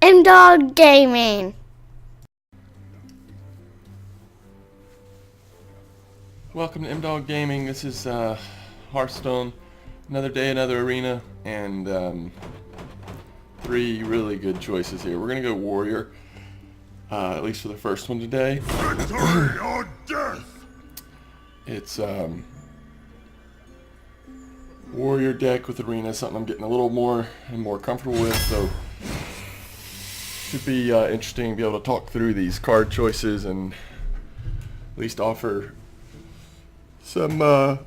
M-Dog Gaming. Welcome to M-Dog Gaming. This is Hearthstone. Another day, another arena, and three really good choices here. We're going to go Warrior, at least for the first one today. Victory or death! It's Warrior deck with Arena, something I'm getting a little more and more comfortable with, so should be interesting to be able to talk through these card choices and at least offer some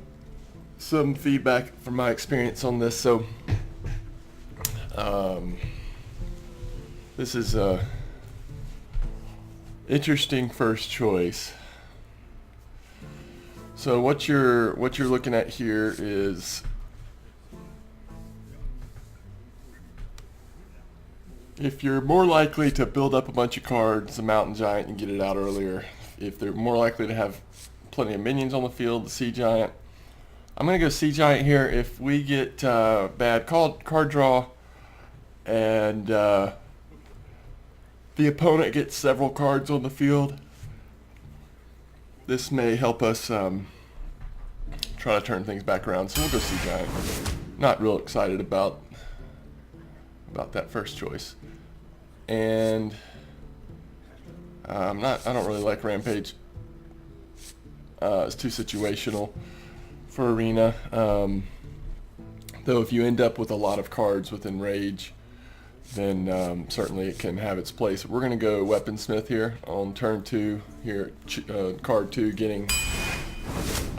feedback from my experience on this. So this is a interesting first choice. So what you're looking at here is if you're more likely to build up a bunch of cards, a Mountain Giant, and get it out earlier. If they're more likely to have plenty of minions on the field, the Sea Giant. I'm going to go Sea Giant here. If we get bad card draw and the opponent gets several cards on the field, this may help us try to turn things back around. So we'll go Sea Giant. Not real excited about that first choice. And I don't really like Rampage. It's too situational for Arena. Though if you end up with a lot of cards with Enrage, then certainly it can have its place. We're going to go Weaponsmith here on turn 2. Here, card 2 getting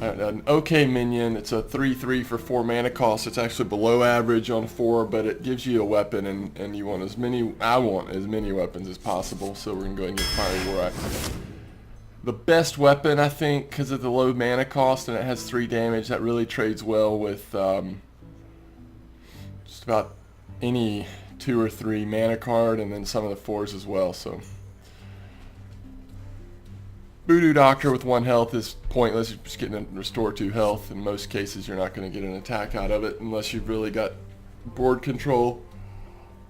an okay minion. It's a 3/3 for 4 mana cost. It's actually below average on 4, but it gives you a weapon, and you want as many. I want as many weapons as possible. So we're gonna go ahead and get Fiery War Axe. The best weapon, I think, because of the low mana cost and it has 3 damage, that really trades well with just about any 2 or 3 mana card, and then some of the 4s as well. So Voodoo Doctor with 1 health is pointless. You're just getting a restore 2 health. In most cases, you're not going to get an attack out of it unless you've really got board control.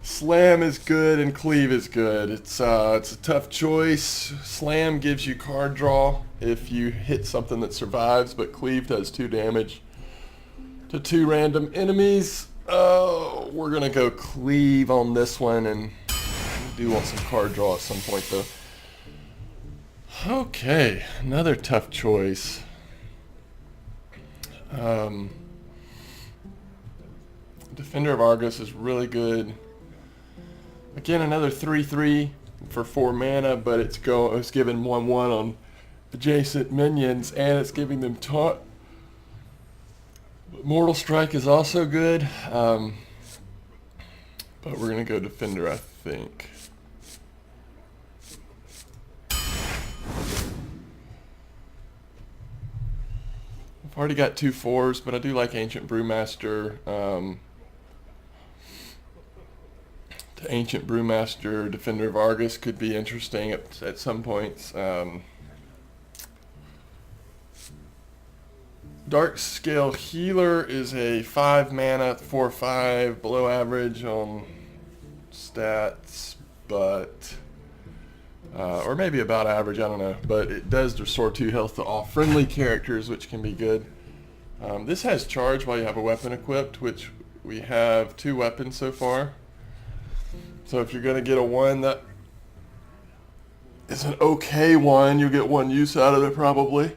Slam is good and Cleave is good. It's a tough choice. Slam gives you card draw if you hit something that survives, but Cleave does 2 damage to 2 random enemies. Oh, we're going to go Cleave on this one, and we do want some card draw at some point though. Okay, another tough choice. Defender of Argus is really good. Again, another 3/3 for 4 mana, but it's giving 1/1 on adjacent minions, and it's giving them taunt. Mortal Strike is also good, but we're gonna go Defender, I think. I've already got 2 4s, but I do like Ancient Brewmaster. The Ancient Brewmaster, Defender of Argus could be interesting at some points. Dark Scale Healer is a 5 mana, 4/5, below average on stats, but or maybe about average, I don't know, but it does restore 2 health to all friendly characters, which can be good. This has charge while you have a weapon equipped, which we have 2 weapons so far. So if you're going to get a 1 that is an okay 1, you'll get 1 use out of it probably.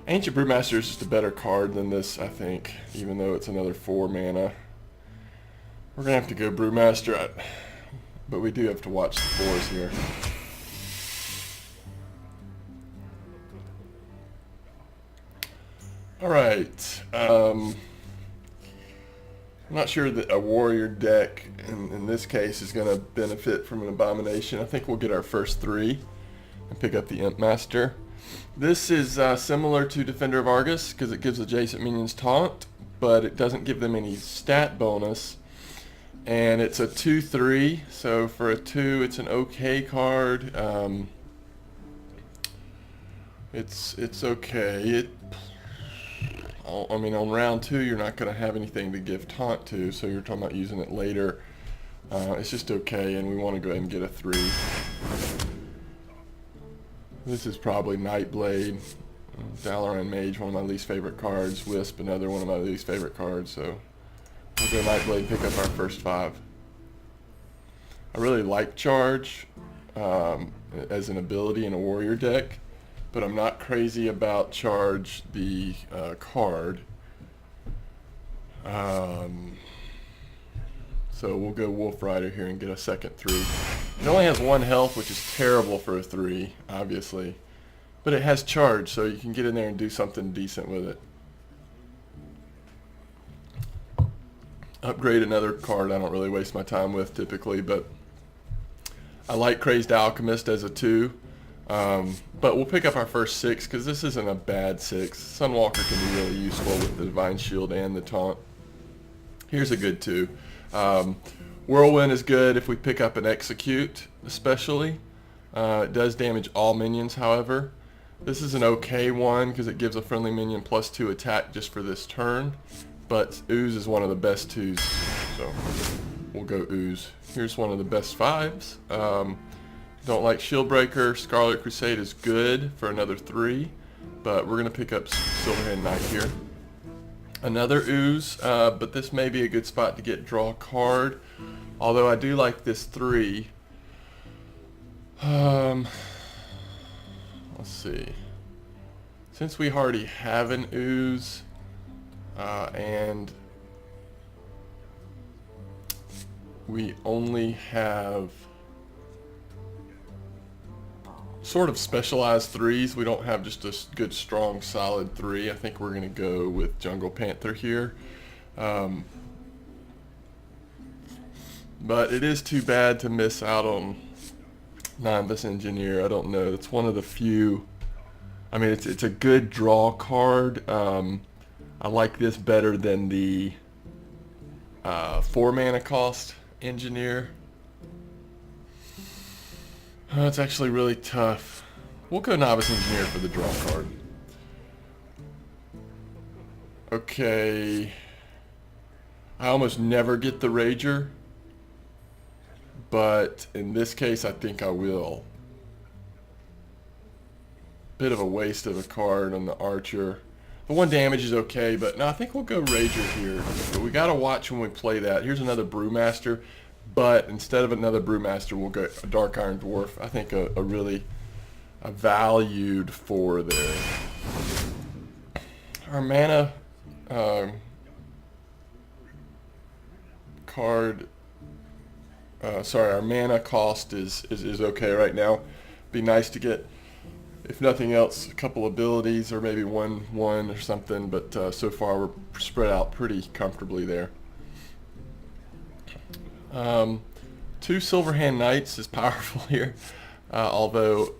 Ancient Brewmaster is just a better card than this, I think, even though it's another 4 mana. We're going to have to go Brewmaster, but we do have to watch the 4s here. Alright, I'm not sure that a Warrior deck in this case is going to benefit from an Abomination. I think we'll get our first 3 and pick up the Imp Master. This is similar to Defender of Argus because it gives adjacent minions taunt, but it doesn't give them any stat bonus. And it's a 2/3, so for a 2 it's an okay card. It's okay. I mean, on round 2, you're not going to have anything to give taunt to, so you're talking about using it later. It's just okay, and we want to go ahead and get a 3. This is probably Nightblade. Dalaran Mage, one of my least favorite cards. Wisp, another one of my least favorite cards, so we'll go Nightblade and pick up our first 5. I really like Charge as an ability in a warrior deck, but I'm not crazy about Charge the card. So we'll go Wolf Rider here and get a second 3. It only has 1 health, which is terrible for a 3, obviously. But it has Charge, so you can get in there and do something decent with it. Upgrade another card I don't really waste my time with typically, but I like Crazed Alchemist as a 2. But we'll pick up our first 6 because this isn't a bad 6. Sunwalker can be really useful with the Divine Shield and the Taunt. Here's a good 2. Whirlwind is good if we pick up an Execute, especially. It does damage all minions, however. This is an okay one because it gives a friendly minion +2 attack just for this turn. But Ooze is one of the best 2s, so we'll go Ooze. Here's one of the best 5s. Don't like Shieldbreaker. Scarlet Crusade is good for another 3, but we're going to pick up Silverhand Knight here. Another Ooze, but this may be a good spot to get draw a card. Although I do like this 3. Let's see. Since we already have an Ooze, and we only have sort of specialized 3s. We don't have just a good, strong, solid 3. I think we're going to go with Jungle Panther here. But it is too bad to miss out on Nimbus Engineer. I don't know. It's one of the few. I mean, it's a good draw card. I like this better than the 4 mana cost Engineer. It's actually really tough. We'll go Novice Engineer for the draw card. Okay. I almost never get the Rager, but in this case I think I will. Bit of a waste of a card on the Archer. The 1 damage is okay, but no, I think we'll go Rager here. But we gotta watch when we play that. Here's another Brewmaster. But instead of another Brewmaster, we'll go a Dark Iron Dwarf. I think a really valued 4 there. Our mana card, our mana cost is okay right now. Be nice to get, if nothing else, a couple abilities or maybe one or something. But so far we're spread out pretty comfortably there. 2 Silverhand Knights is powerful here, although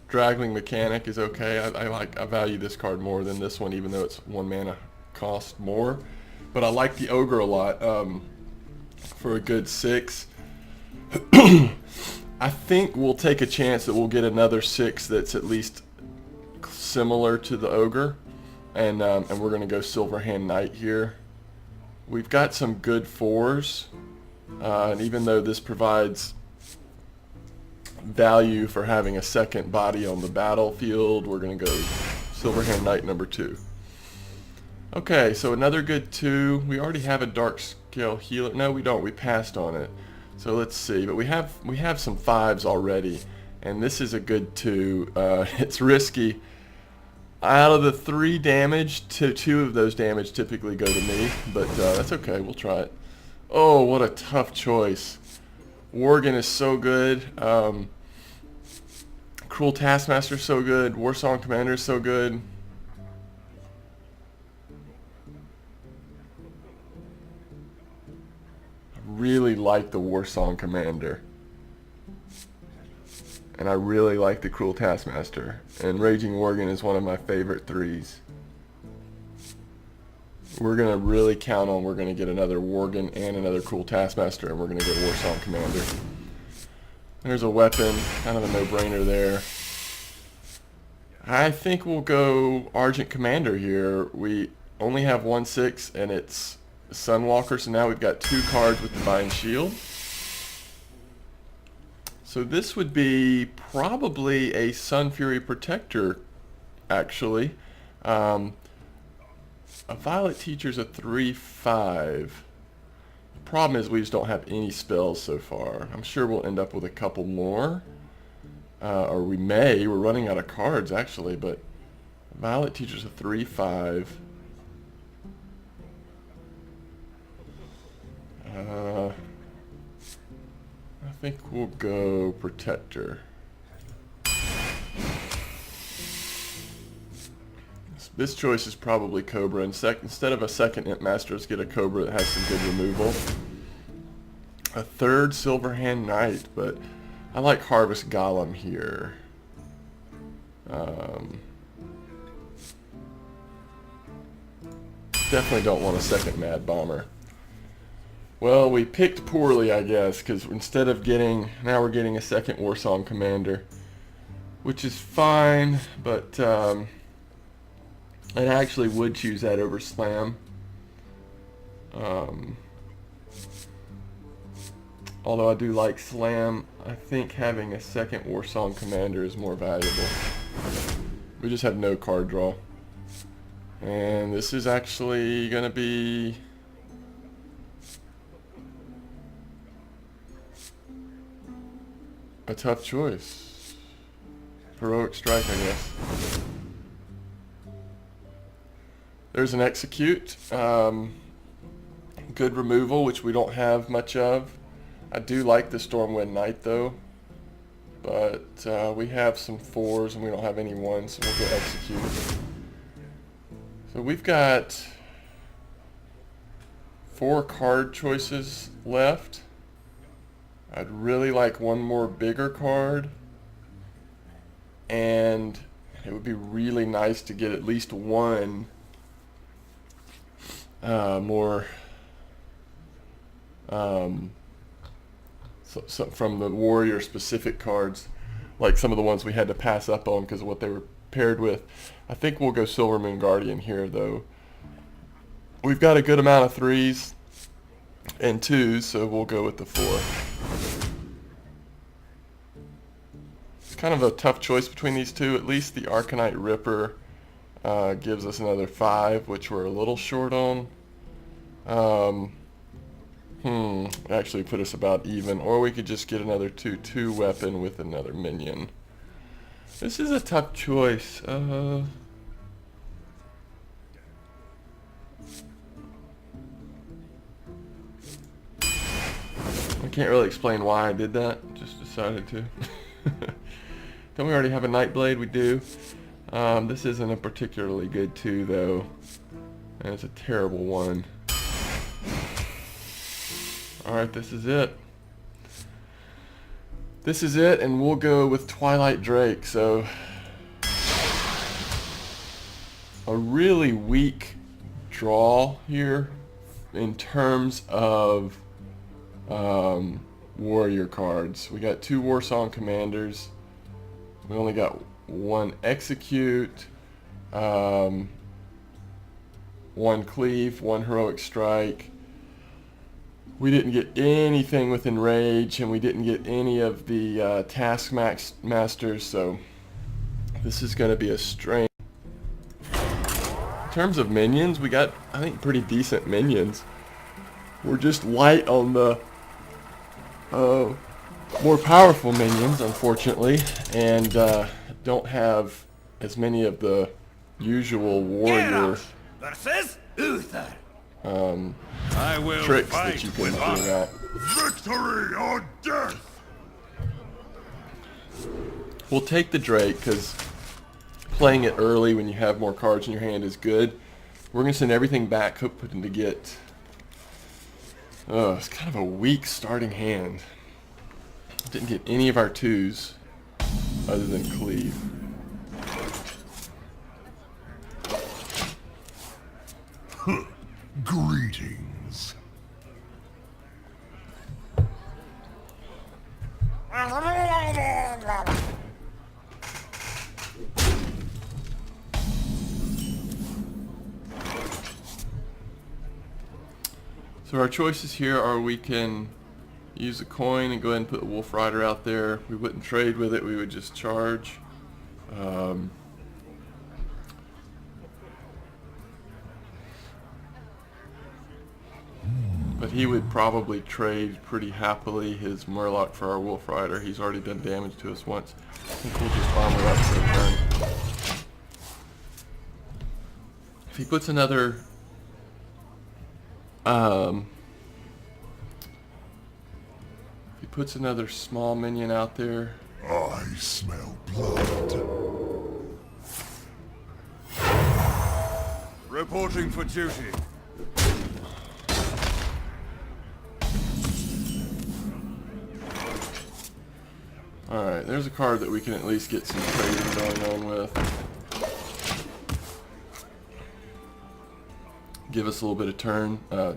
Draggling Mechanic is okay. I value this card more than this one, even though it's 1 mana cost more. But I like the Ogre a lot for a good 6. I think we'll take a chance that we'll get another 6 that's at least similar to the Ogre, and we're going to go Silverhand Knight here. We've got some good 4s. And even though this provides value for having a second body on the battlefield, we're going to go Silverhand Knight number 2. Okay, so another good 2. We already have a Dark Scale Healer. No, we don't. We passed on it. So let's see. But we have some 5s already, and this is a good 2. It's risky. Out of the 3 damage, 2 of those damage typically go to me, but that's okay. We'll try it. Oh, what a tough choice. Worgen is so good. Cruel Taskmaster is so good. Warsong Commander is so good. I really like the Warsong Commander. And I really like the Cruel Taskmaster. And Raging Worgen is one of my favorite 3s. We're going to really count on we're going to get another Worgen and another Cruel Taskmaster, and we're going to get Warsong Commander. There's a weapon, kind of a no-brainer there. I think we'll go Argent Commander here. We only have 1/6 and it's Sunwalker, so now we've got 2 cards with Divine Shield. So this would be probably a Sun Fury Protector, actually. A Violet Teacher's a 3/5. The problem is we just don't have any spells so far. I'm sure we'll end up with a couple more. Or we may. We're running out of cards, actually, but Violet Teacher's a 3/5. I think we'll go Protector. This choice is probably Cobra. Instead of a second Imp Master, let's get a Cobra that has some good removal. A 3rd Silverhand Knight, but I like Harvest Golem here. Definitely don't want a second Mad Bomber. Well, we picked poorly, I guess, because instead of getting, now we're getting a second Warsong Commander, which is fine, but I actually would choose that over Slam. Although I do like Slam, I think having a second Warsong Commander is more valuable. We just have no card draw. And this is actually going to be a tough choice. Heroic Strike, I guess. There's an Execute. Good removal, which we don't have much of. I do like the Stormwind Knight, though. But we have some 4s and we don't have any 1s, so we'll go Execute. So we've got 4 card choices left. I'd really like one more bigger card, and it would be really nice to get at least one more so from the warrior specific cards, like some of the ones we had to pass up on because of what they were paired with. I think we'll go Silver Moon Guardian here, though. We've got a good amount of 3s and 2s, so we'll go with the 4. It's kind of a tough choice between these two. At least the Arcanite Ripper gives us another 5, which we're a little short on. Actually put us about even, or we could just get another 2/2 weapon with another minion. This is a tough choice. I can't really explain why I did that. Just decided to. Don't we already have a Nightblade? We do. This isn't a particularly good 2, though. And it's a terrible 1. Alright, this is it. This is it, and we'll go with Twilight Drake. So, a really weak draw here in terms of warrior cards. We got 2 Warsong Commanders. We only got 1 Execute, 1 Cleave, 1 Heroic Strike. We didn't get anything with Enrage, and we didn't get any of the Taskmasters, so this is going to be a strain. In terms of minions, we got, I think, pretty decent minions. We're just light on the more powerful minions, unfortunately, and don't have as many of the usual warrior versus Uther. tricks that you can bring out. Victory or death! We'll take the Drake because playing it early when you have more cards in your hand is good. We're going to send everything back, hoping to get... it's kind of a weak starting hand. Didn't get any of our 2s other than Cleave. Greetings. So our choices here are we can use a coin and go ahead and put the Wolf Rider out there. We wouldn't trade with it, we would just charge. But he would probably trade pretty happily his Murloc for our Wolf Rider. He's already done damage to us once. I think we'll just armor up for a turn. If he puts another small minion out there, I smell blood. Reporting for duty. alright, there's a card that we can at least get some trading going on with. Give us a little bit of a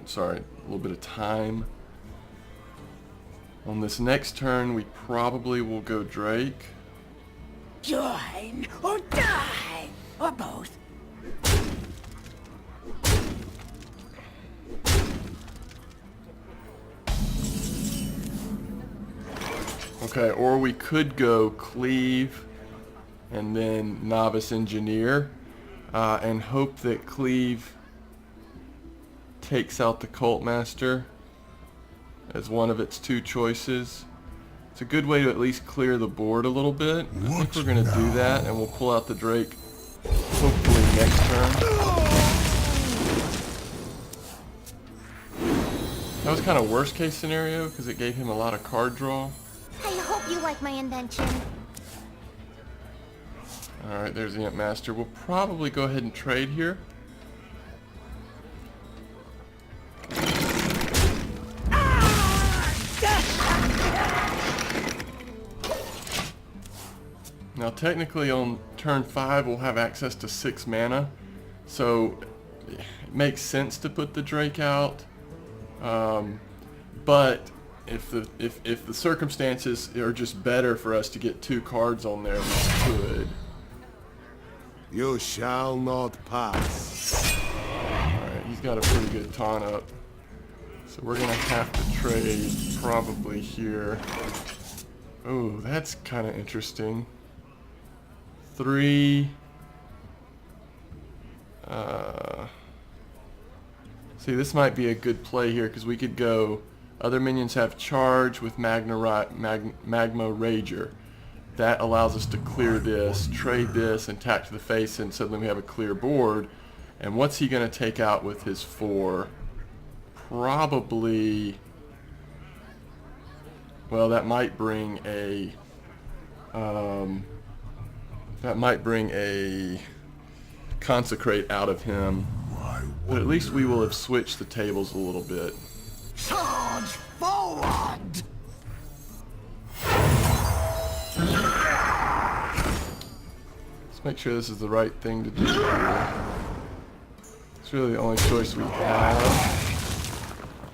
little bit of time. On this next turn, we probably will go Drake. Join or die, or both. Okay, or we could go Cleave and then Novice Engineer and hope that Cleave takes out the Cult Master as one of its two choices. It's a good way to at least clear the board a little bit. I think we're going to do that, and we'll pull out the Drake hopefully next turn. That was kind of worst case scenario because it gave him a lot of card draw. I hope you like my invention. Alright, there's the Imp Master. We'll probably go ahead and trade here. Now technically on turn 5 we'll have access to 6 mana, so it makes sense to put the Drake out, but if the circumstances are just better for us to get 2 cards on there, we could. You shall not pass. Alright, he's got a pretty good taunt up, so we're gonna have to trade probably here. Oh, that's kind of interesting. 3. See, this might be a good play here because we could go. Other minions have charge with Magma Rager. That allows us to clear this, trade this, and tap to the face, and suddenly we have a clear board. And what's he going to take out with his 4? Probably. Well, that might bring a. That might bring a Consecrate out of him, but at least we will have switched the tables a little bit. Charge forward! Let's make sure this is the right thing to do here. It's really the only choice we have.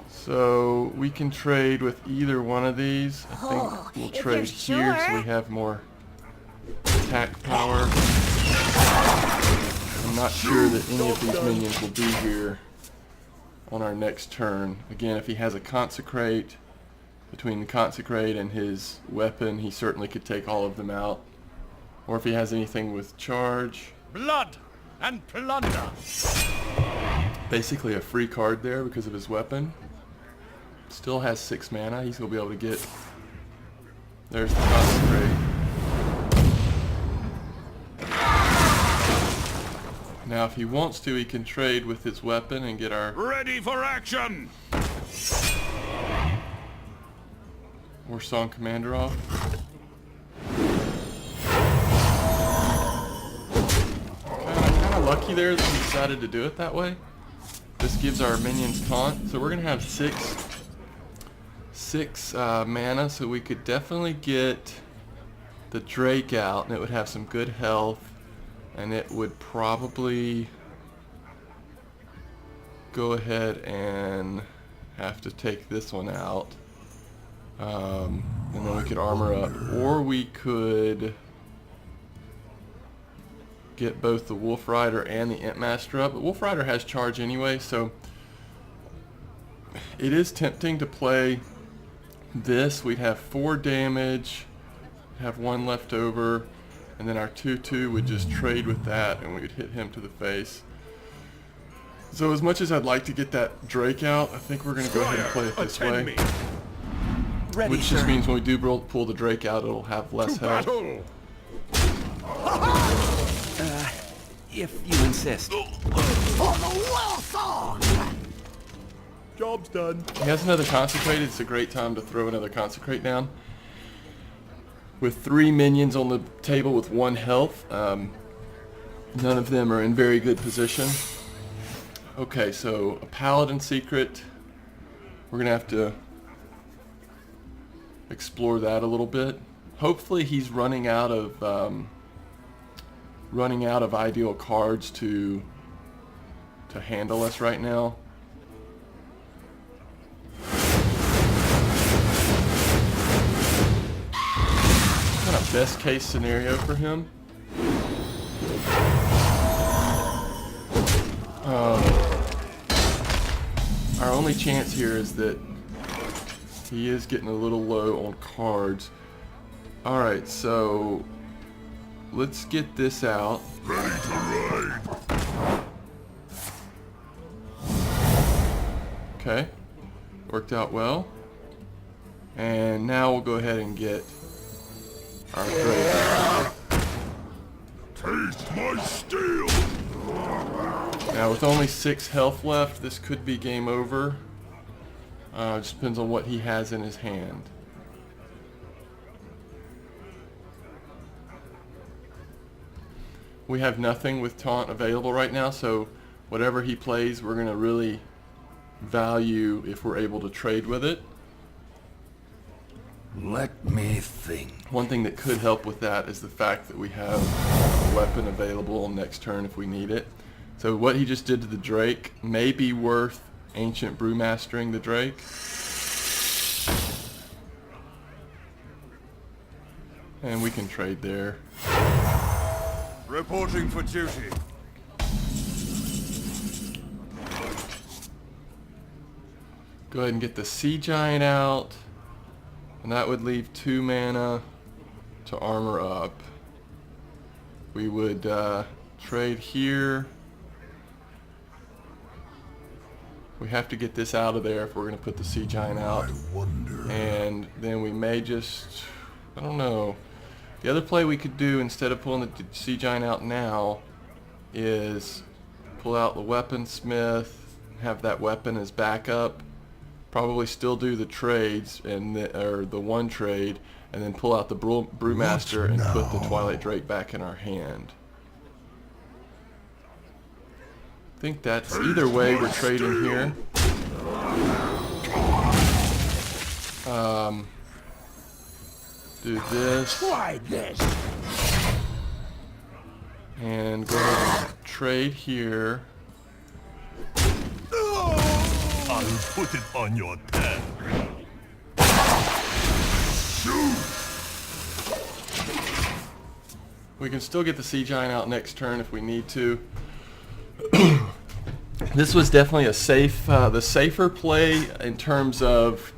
So we can trade with either one of these. I think we'll trade here so we have more attack power. I'm not sure that any of these minions will be here on our next turn. Again, if he has a Consecrate, between the Consecrate and his weapon, he certainly could take all of them out. Or if he has anything with charge. Blood and plunder. Basically a free card there because of his weapon. Still has 6 mana. He's going to be able to get... There's the Consecrate. Now if he wants to, he can trade with his weapon and get our... Ready for action! Warsong Commander off. Kind of lucky there that he decided to do it that way. This gives our minions taunt. So we're going to have 6 mana, so we could definitely get the Drake out, and it would have some good health. And it would probably go ahead and have to take this one out. And then we could armor up. Or we could get both the Wolf Rider and the Imp Master up. But Wolf Rider has charge anyway, so it is tempting to play this. We'd have 4 damage, have 1 left over, and then our 2/2 would just trade with that, and we would hit him to the face. So as much as I'd like to get that Drake out, I think we're going to go ahead and play it this way. Me. Ready, Which just sir. means when we do pull the Drake out, it'll have less health. Battle! If you insist. For the well song! Job's done. He has another Consecrate. It's a great time to throw another Consecrate down. With 3 minions on the table with 1 health, none of them are in very good position. Okay, so a Paladin Secret. We're going to have to explore that a little bit. Hopefully he's running out of ideal cards to handle us right now. Kind of best case scenario for him. Our only chance here is that he is getting a little low on cards. Alright, so let's get this out. Ready to ride. Okay, worked out well. And now we'll go ahead and get our Drake. Taste my steel. Now with only 6 health left, this could be game over. Just depends on what he has in his hand. We have nothing with taunt available right now, so whatever he plays, we're going to really value if we're able to trade with it. Let me think. One thing that could help with that is the fact that we have a weapon available next turn if we need it. So what he just did to the Drake may be worth Ancient Brewmastering the Drake. And we can trade there. Reporting for duty. Go ahead and get the Sea Giant out. And that would leave 2 mana to armor up. We would trade here. We have to get this out of there if we're going to put the Sea Giant out. And then we may just, I don't know. The other play we could do instead of pulling the Sea Giant out now is pull out the Weaponsmith, have that weapon as backup, probably still do the trades and or the 1 trade, and then pull out the Brewmaster and put the Twilight Drake back in our hand. I think that's either way we're trading here. Do this. Try this. And go ahead and trade here. I'll put it on your tab. We can still get the Sea Giant out next turn if we need to. This was definitely a the safer play in terms of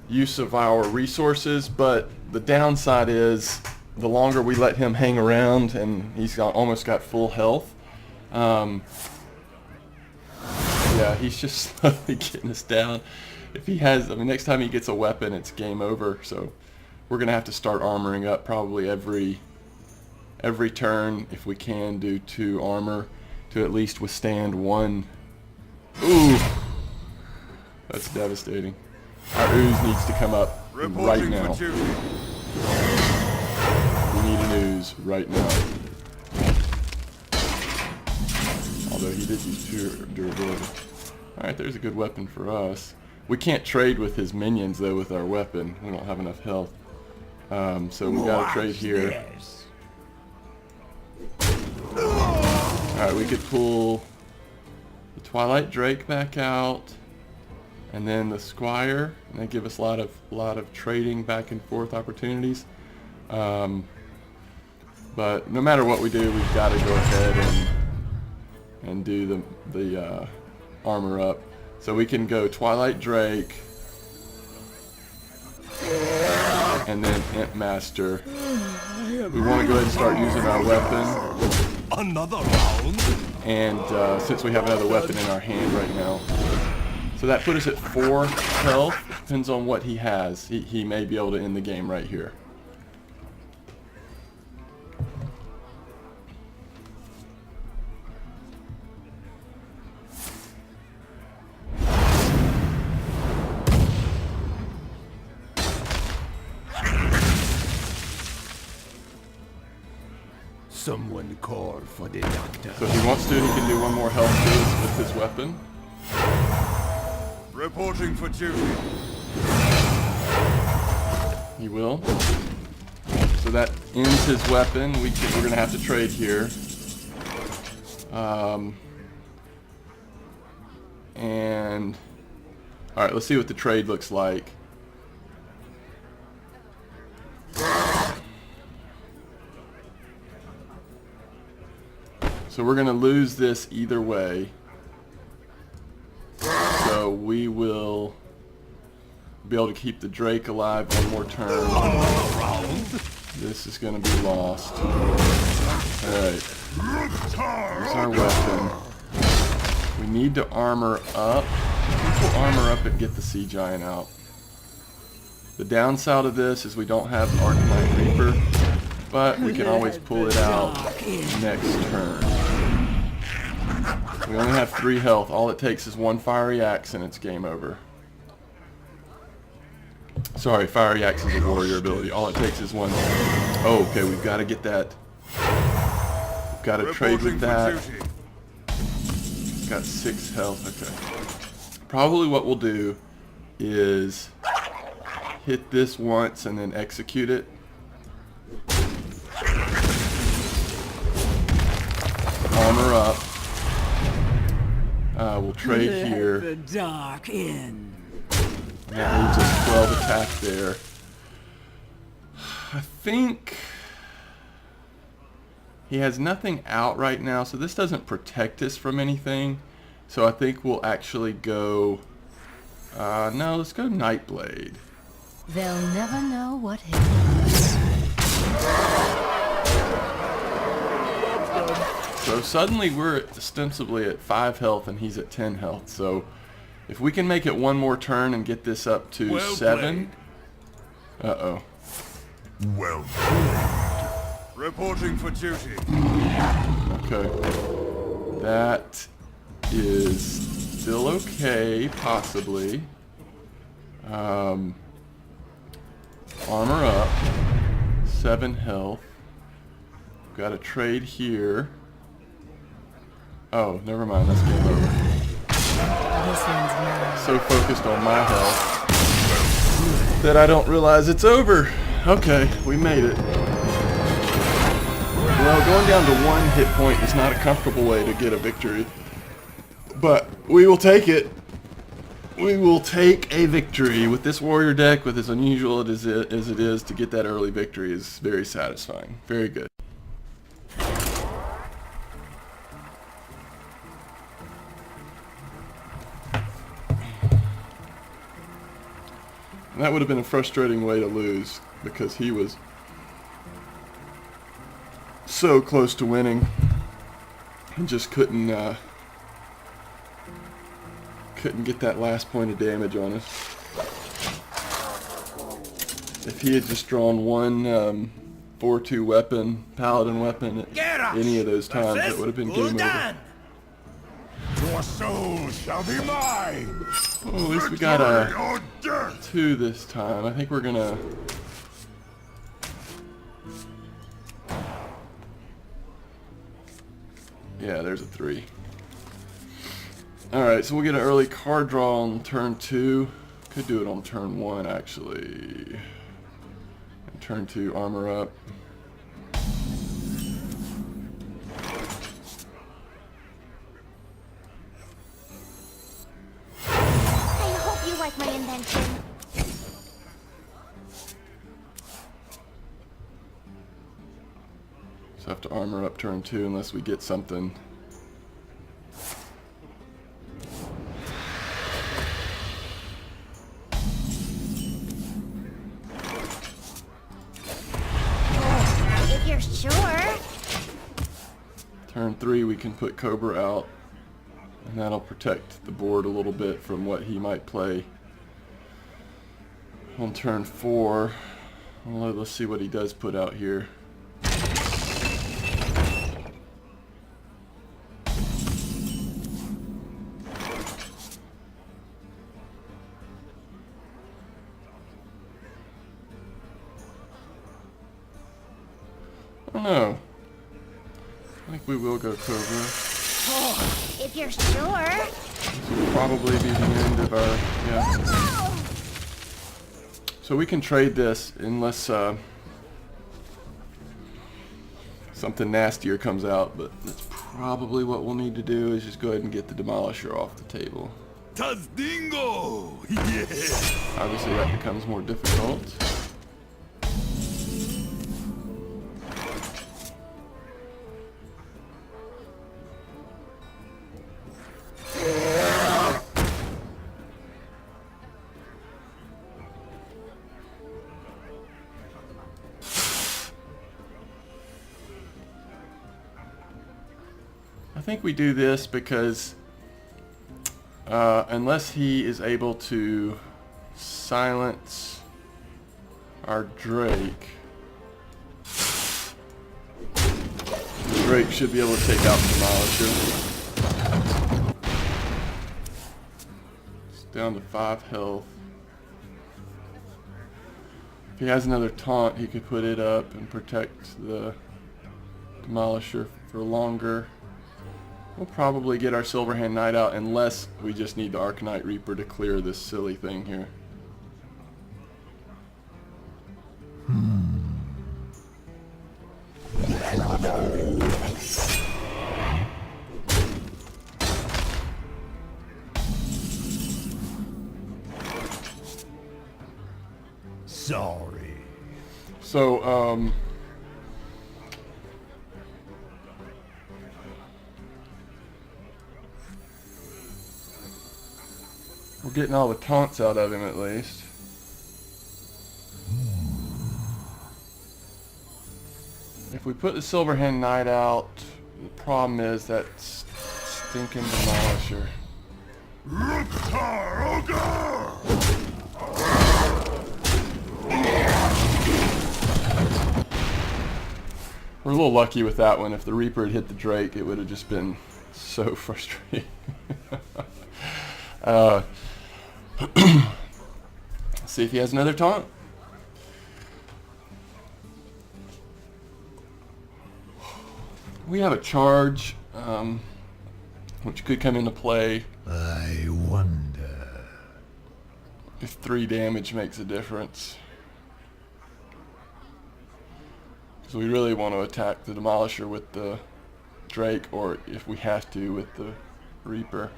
use of our resources, but the downside is the longer we let him hang around, and he's almost got full health. Yeah, he's just slowly getting us down. If he has, I mean, next time he gets a weapon, it's game over. So we're gonna have to start armoring up probably every turn if we can do 2 armor to at least withstand 1. Ooh, that's devastating. Our ooze needs to come up right Reporting now. for duty. We need an ooze right now. Although he did use pure durability. Alright, there's a good weapon for us. We can't trade with his minions though with our weapon. We don't have enough health. So we gotta trade here. Yes. Alright, we could pull the Twilight Drake back out, and then the Squire, and they give us a lot of trading back and forth opportunities. But no matter what we do, we've got to go ahead and do the armor up. So we can go Twilight Drake, and then Imp Master. We want to go ahead and start using our weapon. Another round? And since we have another weapon in our hand right now. So that put us at 4 health. Depends on what he has. He may be able to end the game right here. Someone call for the doctor. So if he wants to, he can do one more health to us with his weapon. Reporting for duty. He will. So that ends his weapon. We're going to have to trade here. And all right, let's see what the trade looks like. So we're going to lose this either way. So we will be able to keep the Drake alive one more turn. This is going to be lost. Alright. Here's our weapon. We need to armor up. We'll armor up and get the Sea Giant out. The downside of this is we don't have Arcanine Reaper, but we can always pull it out next turn. We only have 3 health. All it takes is 1 Fiery Axe and it's game over. Sorry, Fiery Axe is a warrior ability. All it takes is 1. Oh, okay, we've got to get that. We've got to trade with that. Got 6 health. Okay. Probably what we'll do is hit this once and then execute it. Armor up. We'll trade here. The dark in. That leaves us 12 attack there. I think he has nothing out right now, so this doesn't protect us from anything. So I think we'll actually go... no, let's go Nightblade. They'll never know what hit us. So suddenly we're ostensibly at 5 health and he's at 10 health. So if we can make it one more turn and get this up to 7. Uh-oh. Well played. Reporting for duty. Okay. That is still okay, possibly. Armor up. 7 health. Got a trade here. Oh, never mind. That's game over. This one's mine. So focused on my health that I don't realize it's over. Okay, we made it. Well, going down to 1 hit point is not a comfortable way to get a victory. But we will take it. We will take a victory. With this warrior deck, with as unusual as it is, to get that early victory is very satisfying. Very good. And that would have been a frustrating way to lose because he was so close to winning and just couldn't get that last point of damage on us. If he had just drawn one 4-2 weapon, paladin weapon at any of those times, it would have been game over. Your soul shall be mine. Well, at least we got a 2 this time. I think we're gonna... Yeah, there's a 3. Alright, so we'll get an early card draw on turn 2. Could do it on turn 1, actually. And turn 2, armor up. I hope you like my invention. So I have to armor up turn 2 unless we get something. Turn 3 we can put Cobra out, and that'll protect the board a little bit from what he might play. On turn 4, well, let's see what he does put out here. I don't know. I think we will go Cobra. Oh, if you're sure. This will probably be the end of our, yeah. So we can trade this unless something nastier comes out, but that's probably what we'll need to do is just go ahead and get the Demolisher off the table. Tazdingo! Yeah! Obviously that becomes more difficult. I think we do this because unless he is able to silence our Drake, Drake should be able to take out the Demolisher. It's down to 5 health. If he has another taunt, he could put it up and protect the Demolisher for longer. We'll probably get our Silverhand Knight out unless we just need the Arcanite Reaper to clear this silly thing here. Sorry. So, we're getting all the taunts out of him at least. If we put the Silverhand Knight out, the problem is that stinking Demolisher. We're a little lucky with that one. If the Reaper had hit the Drake, it would have just been so frustrating. See if he has another taunt. We have a charge, which could come into play I wonder. if 3 damage makes a difference. So we really want to attack the Demolisher with the Drake, or if we have to, with the Reaper.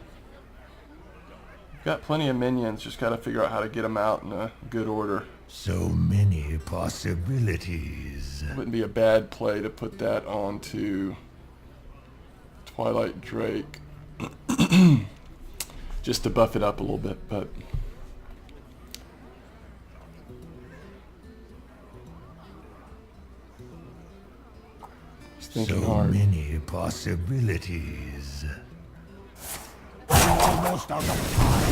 We've got plenty of minions, just got to figure out how to get them out in a good order. So many possibilities. Wouldn't be a bad play to put that onto Twilight Drake. Just to buff it up a little bit, but he's thinking So hard. many possibilities. I'm almost out of time.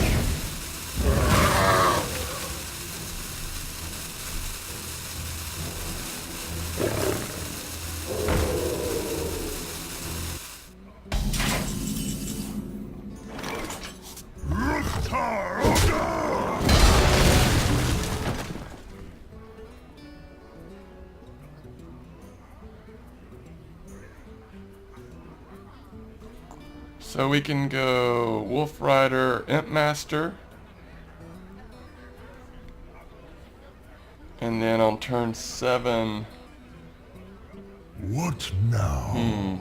So we can go Wolf Rider, Imp Master, and then on turn 7, What now?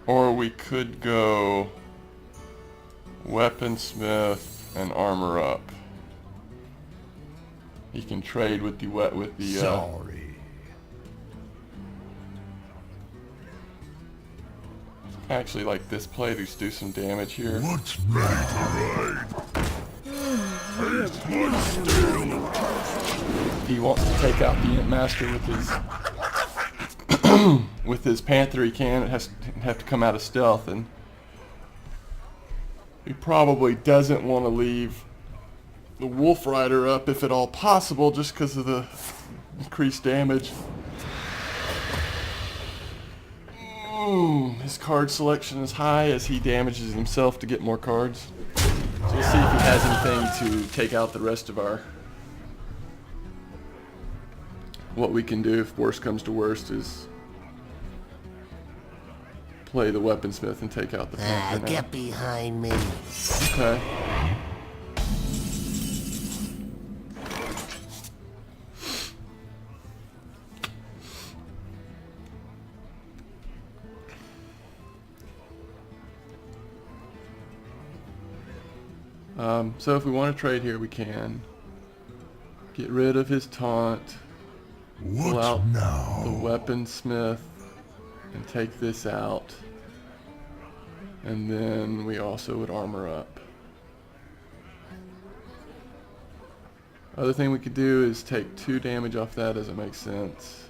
or we could go Weaponsmith and Armor Up. He can trade with the Sorry. I actually like this play to do some damage here. What's right? He wants to take out the Imp Master with his with his Panther he can. It has to have to come out of stealth, and he probably doesn't want to leave the Wolf Rider up if at all possible, just because of the increased damage. His card selection is high as he damages himself to get more cards. So we'll see if he has anything to take out the rest of our... What we can do if worst comes to worst is play the Weaponsmith and take out the Panther now. Get behind me. Okay. So if we want to trade here, we can. Get rid of his taunt. Pull What out now? the Weaponsmith and take this out. And then we also would armor up. Other thing we could do is take 2 damage off that, as it makes sense.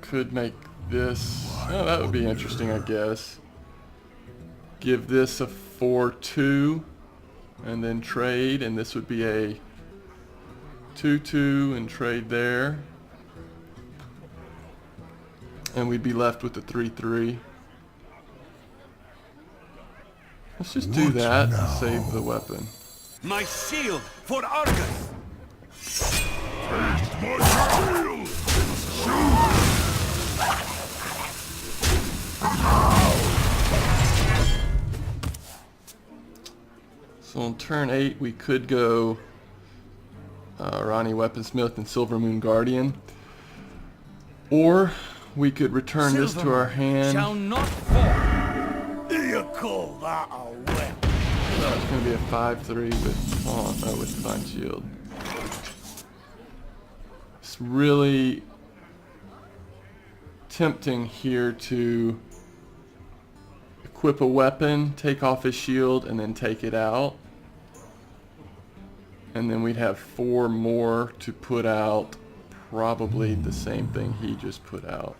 Could make this... Oh, that would be interesting, I guess. Give this a 4-2 and then trade, and this would be a 2-2 and trade there. And we'd be left with the 3-3. Let's just do that and save the weapon. My shield for Argus! So on turn 8 we could go Ronnie Weaponsmith and Silver Moon Guardian. Or we could return this to our hand. Shall not fall. You call that a weapon? It's going to be a 5-3 with taunt, with Divine Shield. It's really tempting here to equip a weapon, take off his shield, and then take it out. And then we'd have 4 more to put out probably the same thing he just put out.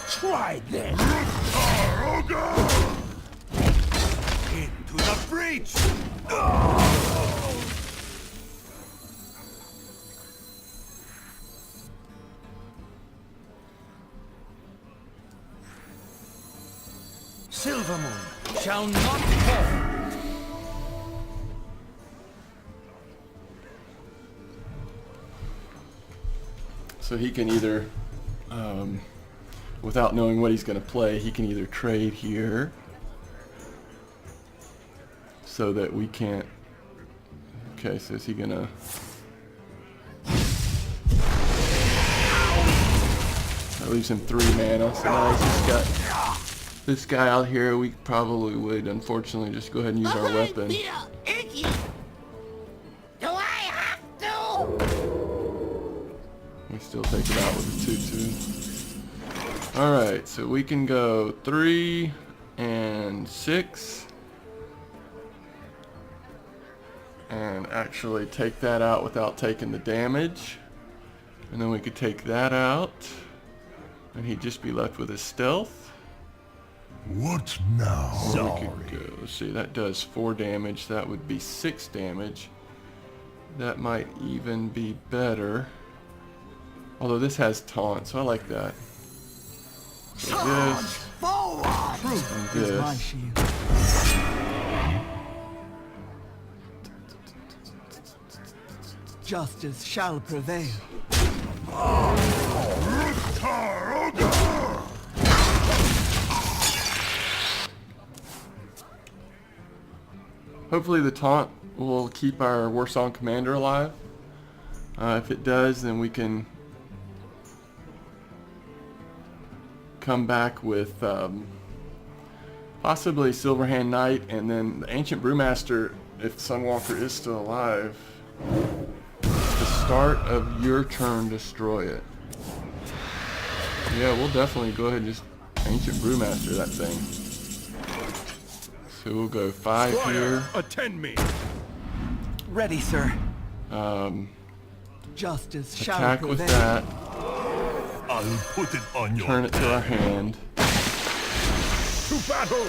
Try this. Into the breach! Silver Moon shall not fall. So he can either, without knowing what he's going to play, he can either trade here so that we can't... Okay, so is he going to... That leaves him 3 mana, so now he's just got this guy out here. We probably would, unfortunately, just go ahead and use our weapon. Do I have to? We still take it out with a 2-2. Alright, so we can go 3 and 6. And actually take that out without taking the damage. And then we could take that out. And he'd just be left with his stealth. What now? Or we could go, let's see, that does 4 damage. That would be 6 damage. That might even be better. Although this has taunt, so I like that. So this and this. Justice shall prevail. Hopefully the taunt will keep our Warsong Commander alive. If it does, then we can come back with possibly Silverhand Knight, and then the Ancient Brewmaster, if Sunwalker is still alive. The start of your turn, destroy it. Yeah, we'll definitely go ahead and just Ancient Brewmaster that thing. So we'll go 5 here. Attend me. Ready, sir. Um, Justice shall attack prevail. with that. I'll put it on your Turn it to our hand. to battle.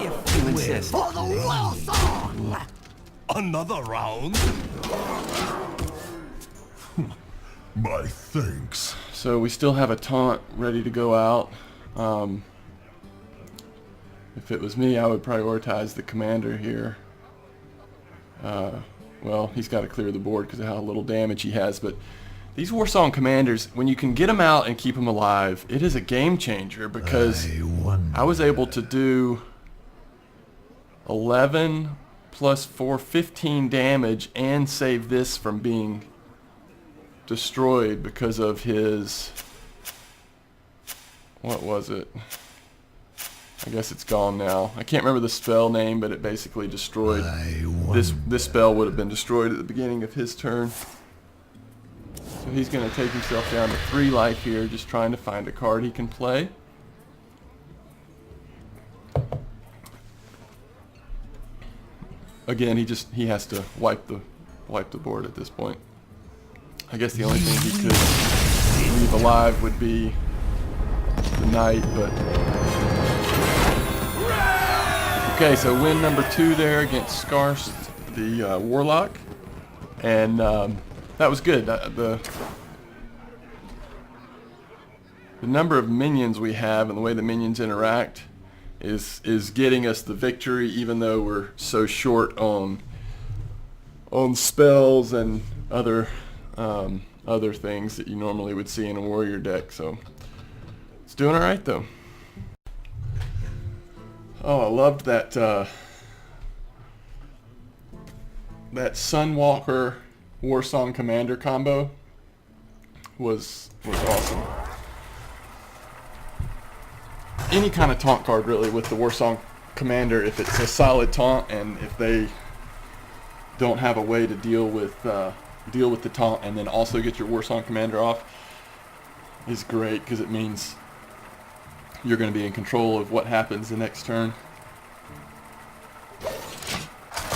If you insist. For the well song! Another round. My thanks. So we still have a taunt ready to go out. If it was me, I would prioritize the commander here. Well, he's got to clear the board because of how little damage he has, but these Warsong commanders, when you can get them out and keep them alive, it is a game changer because I was able to do 11 plus 4, 15 damage and save this from being destroyed because of his, what was it? I guess it's gone now. I can't remember the spell name, but it basically destroyed. This spell would have been destroyed at the beginning of his turn. So he's going to take himself down to 3 life here, just trying to find a card he can play. Again, he has to wipe the board at this point. I guess the only thing he could leave alive would be the knight, but okay. So win number 2 there against Scarce, the warlock, and that was good. The number of minions we have and the way the minions interact is getting us the victory, even though we're so short on spells and other things that you normally would see in a warrior deck. So it's doing all right though. Oh, I loved that Sunwalker Warsong Commander combo was awesome. Any kind of taunt card really with the Warsong Commander, if it's a solid taunt and if they don't have a way to deal with the taunt and then also get your Warsong Commander off, is great because it means you're going to be in control of what happens the next turn.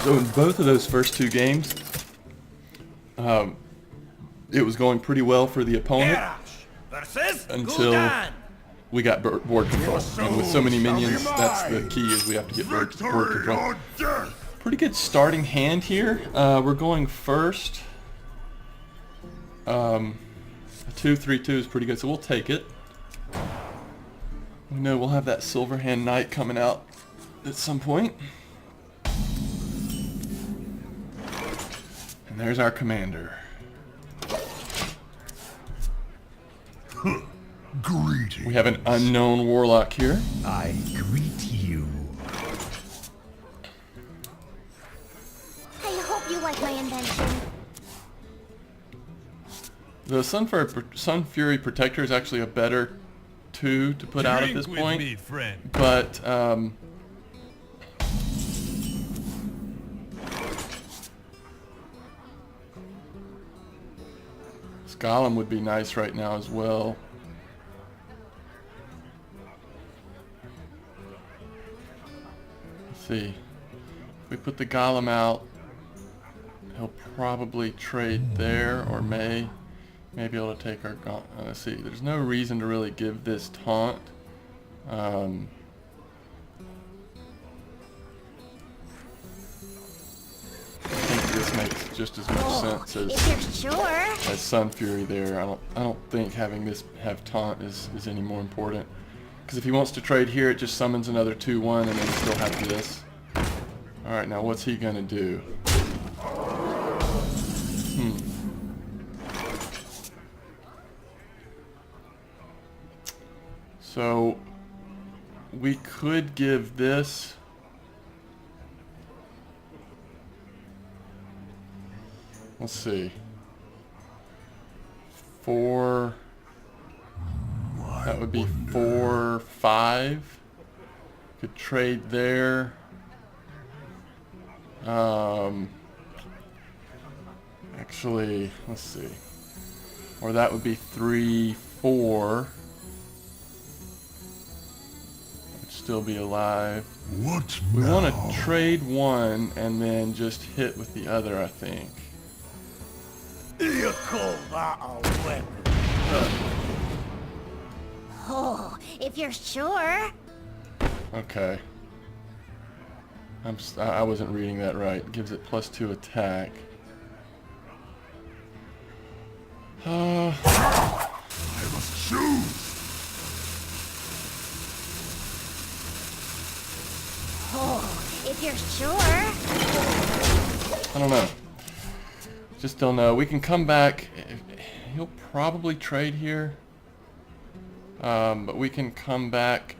So in both of those first 2 games, it was going pretty well for the opponent until we got board control. And with so many minions, that's the key, is we have to get board control. Pretty good starting hand here. We're going first. A 2-3-2 is pretty good, so we'll take it. We know we'll have that Silverhand Knight coming out at some point. And there's our commander. Greetings. We have an unknown warlock here. I greet you. I hope you like my invention. The Sun Fury Protector is actually a better 2 to put out at this point. But this Golem would be nice right now as well. Let's see. If we put the Golem out, he'll probably trade there, or may be able to take our let's see. There's no reason to really give this taunt. I think this makes just as much sense If you're sure. as Sun Fury there. I don't think having this have taunt is any more important. Because if he wants to trade here, it just summons another 2/1 and then still have this. Alright, now what's he gonna do? So we could give this, let's see, 4, that would be 4, 5. Could trade there. Actually, let's see, or that would be 3, 4. still be alive. What We now? want to trade one and then just hit with the other, I think. You call that a weapon? Oh, if you're sure. Okay. I wasn't reading that right. Gives it +2 attack. I must choose. Oh, if you're sure. I don't know. Just don't know. We can come back. He'll probably trade here. But we can come back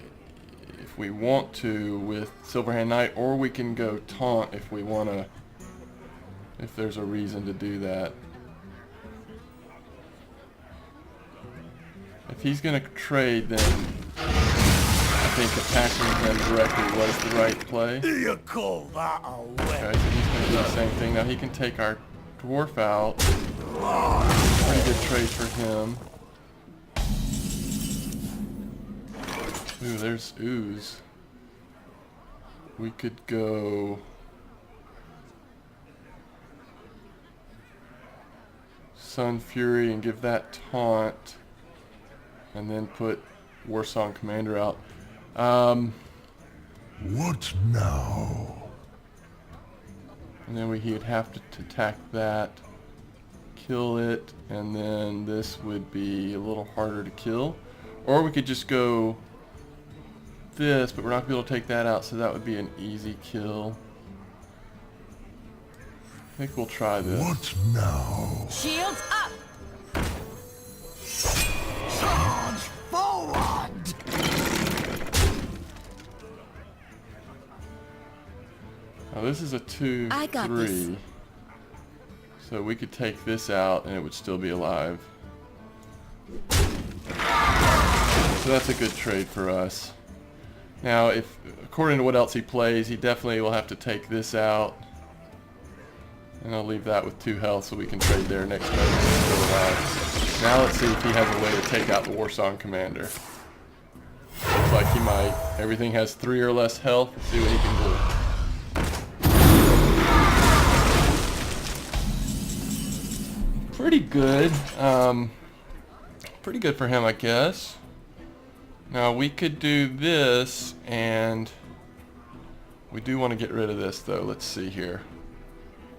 if we want to with Silverhand Knight, or we can go taunt if we want to, if there's a reason to do that. If he's going to trade, then I think attacking them directly was the right play. You call that a weapon? Okay, so he's going to do the same thing. Now he can take our dwarf out. Pretty good trade for him. Ooh, there's ooze. We could go Sun Fury and give that taunt, and then put Warsong Commander out. What now? And then he'd have to attack that, kill it, and then this would be a little harder to kill. Or we could just go this, but we're not going to be able to take that out, so that would be an easy kill. I think we'll try this. What now? Shields up! Charge forward! Now this is a 2, I got 3. this. So we could take this out and it would still be alive. So that's a good trade for us. Now, if according to what else he plays, he definitely will have to take this out. And I'll leave that with 2 health so we can trade there next turn if he's still alive. Now let's see if he has a way to take out the Warsong Commander. Looks like he might. Everything has 3 or less health. Let's see what he can do. Pretty good. Pretty good for him, I guess. Now we could do this, and we do want to get rid of this though. Let's see here.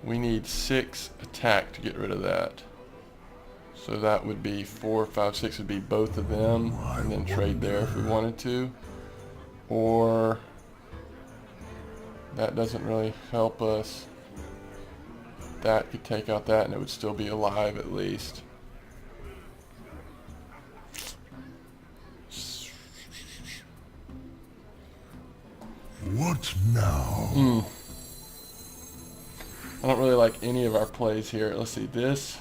We need 6 attack to get rid of that. So that would be 4, 5, 6 would be both of them, and then trade there if we wanted to. Or that doesn't really help us. That could take out that and it would still be alive at least. What now? I don't really like any of our plays here. Let's see, this.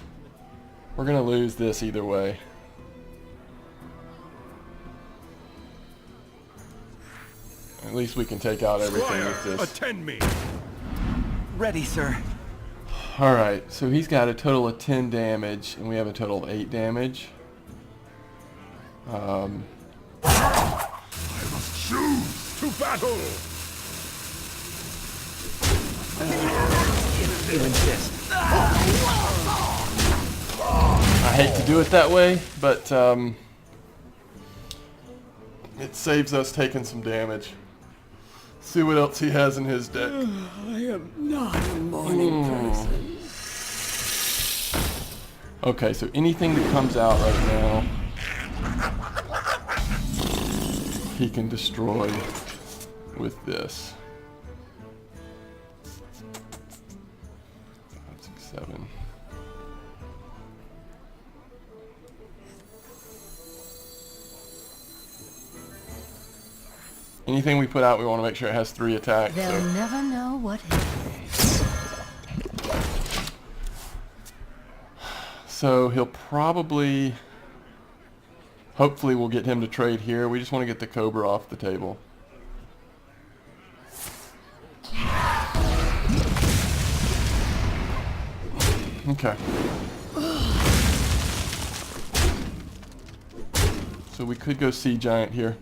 We're going to lose this either way. At least we can take out everything with this. Attend me. Ready, sir. Alright, so he's got a total of 10 damage, and we have a total of 8 damage. I must choose to battle. You insist. I hate to do it that way, but it saves us taking some damage. See what else he has in his deck. I am not a morning person. Okay, so anything that comes out right now, he can destroy with this. 5, 6, 7. Anything we put out, we want to make sure it has 3 attacks. They'll So. never know what hit them. So he'll probably, hopefully we'll get him to trade here. We just want to get the Cobra off the table. Okay. So we could go Sea Giant here.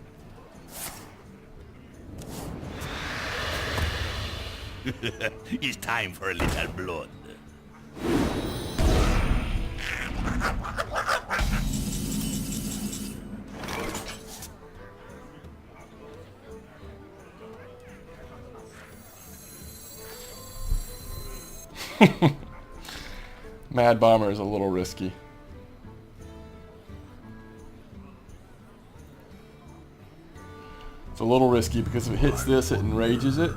It's time for a little blood. Mad Bomber is a little risky. It's a little risky because if it hits this, it enrages it.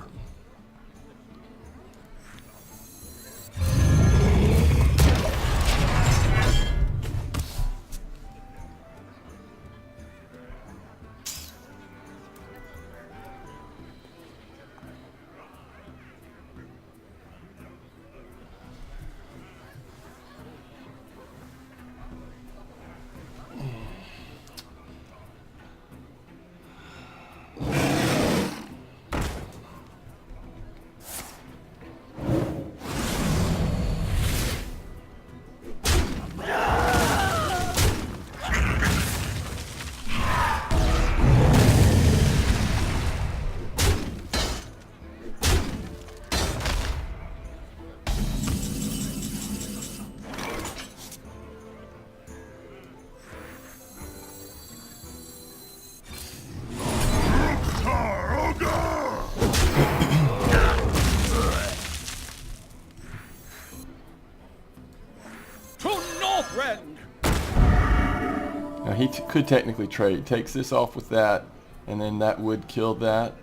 Now he could technically trade. Takes this off with that, and then that would kill that.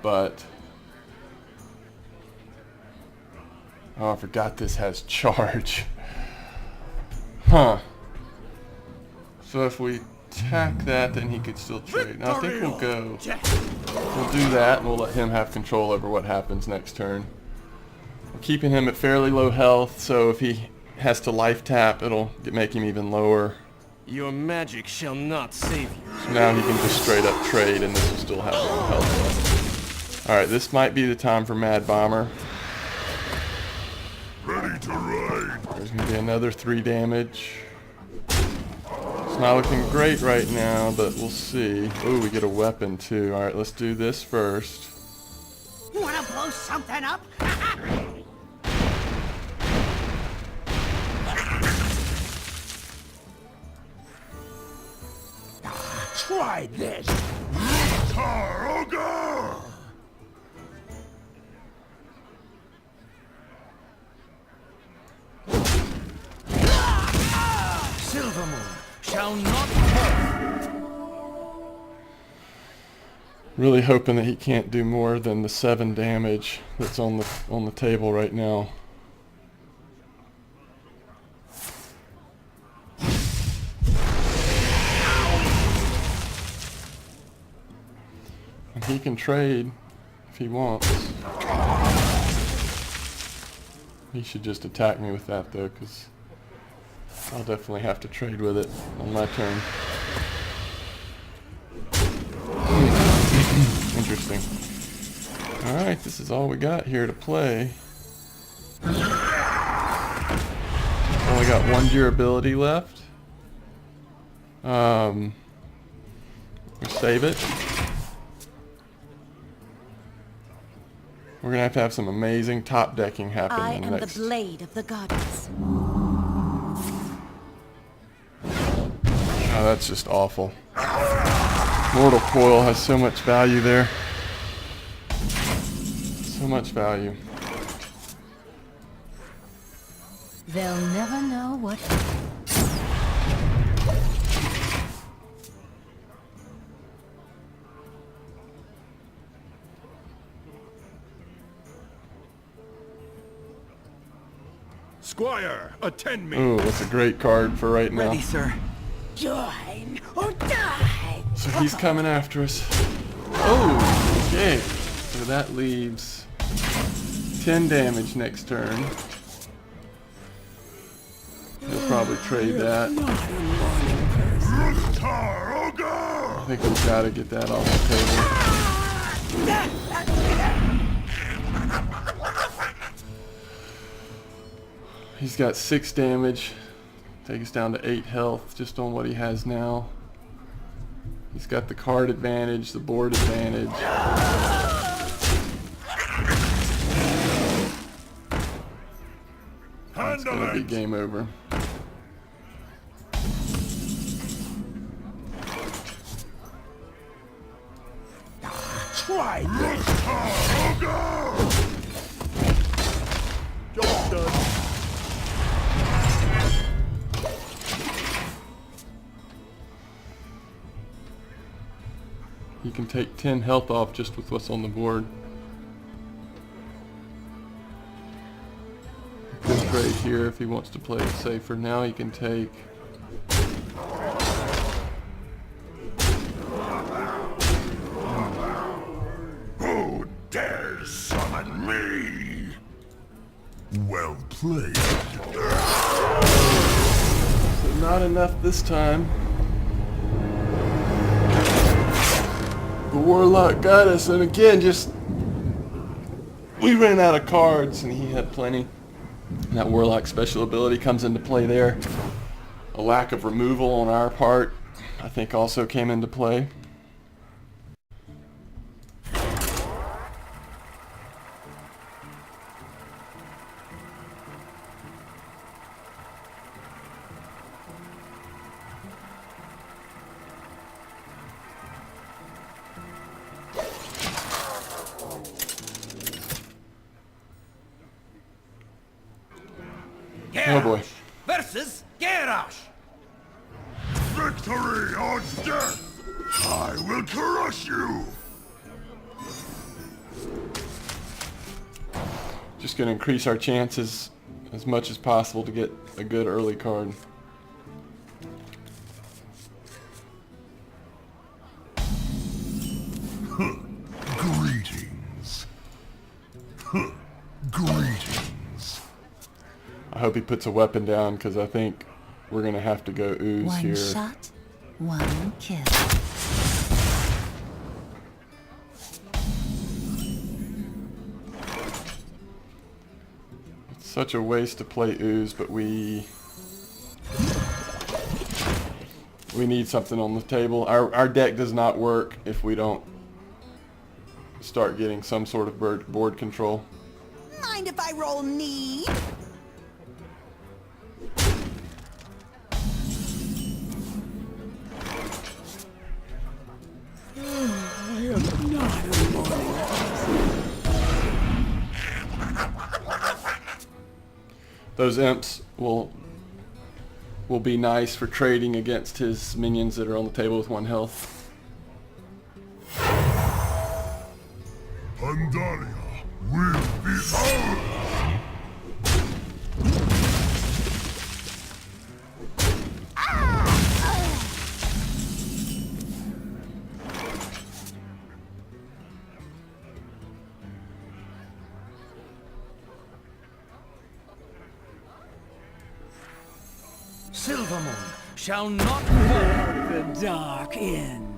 But oh, I forgot this has charge. Huh. So if we attack that, then he could still trade. Now I think we'll go. We'll do that, and we'll let him have control over what happens next turn. We're keeping him at fairly low health, so if he has to life tap, it'll make him even lower. Your magic shall not save you. So now he can just straight up trade, and this will still have no health left. Alright, this might be the time for Mad Bomber. Ready to ride. There's going to be another 3 damage. It's not looking great right now, but we'll see. Ooh, we get a weapon too. Alright, let's do this first. Wanna blow something up? Try this. Taroga! Silvermoon shall not fall. Really hoping that he can't do more than the 7 damage that's on the table right now. And he can trade if he wants. He should just attack me with that though, because I'll definitely have to trade with it on my turn. Interesting. Alright, this is all we got here to play. Only got 1 durability left. We'll save it. We're gonna have to have some amazing top decking happen I in the am next. the blade of the goddess. Oh, that's just awful. Mortal Coil has so much value there. So much value. They'll never know what. Squire, attend me. Ooh, that's a great card for right now. Ready, sir. Join or die! So he's coming after us. Oh, okay. So that leaves 10 damage next turn. He'll probably trade that. Taroga! I think we've got to get that off the table. He's got 6 damage. Take us down to 8 health just on what he has now. He's got the card advantage, the board advantage. could be game over. Try this! Job done. He can take 10 health off just with what's on the board. Good trade here if he wants to play it safer. Now he can take... Who dares summon me? Well played. So not enough this time. The Warlock got us, and again, we ran out of cards, and he had plenty. And that Warlock special ability comes into play there. A lack of removal on our part, I think, also came into play. Oh boy. Versus Garrosh. Victory or death! I will crush you! Just going to increase our chances as much as possible to get a good early card. Greetings. Greetings. I hope he puts a weapon down, because I think we're going to have to go ooze One here. shot, one kill. It's such a waste to play ooze, but we need something on the table. Our deck does not work if we don't start getting some sort of board control. Mind if I roll need? I am not a morning person. Those imps will be nice for trading against his minions that are on the table with 1 health. Pandaria will be ours! Silvermoon shall not fall. The dark end.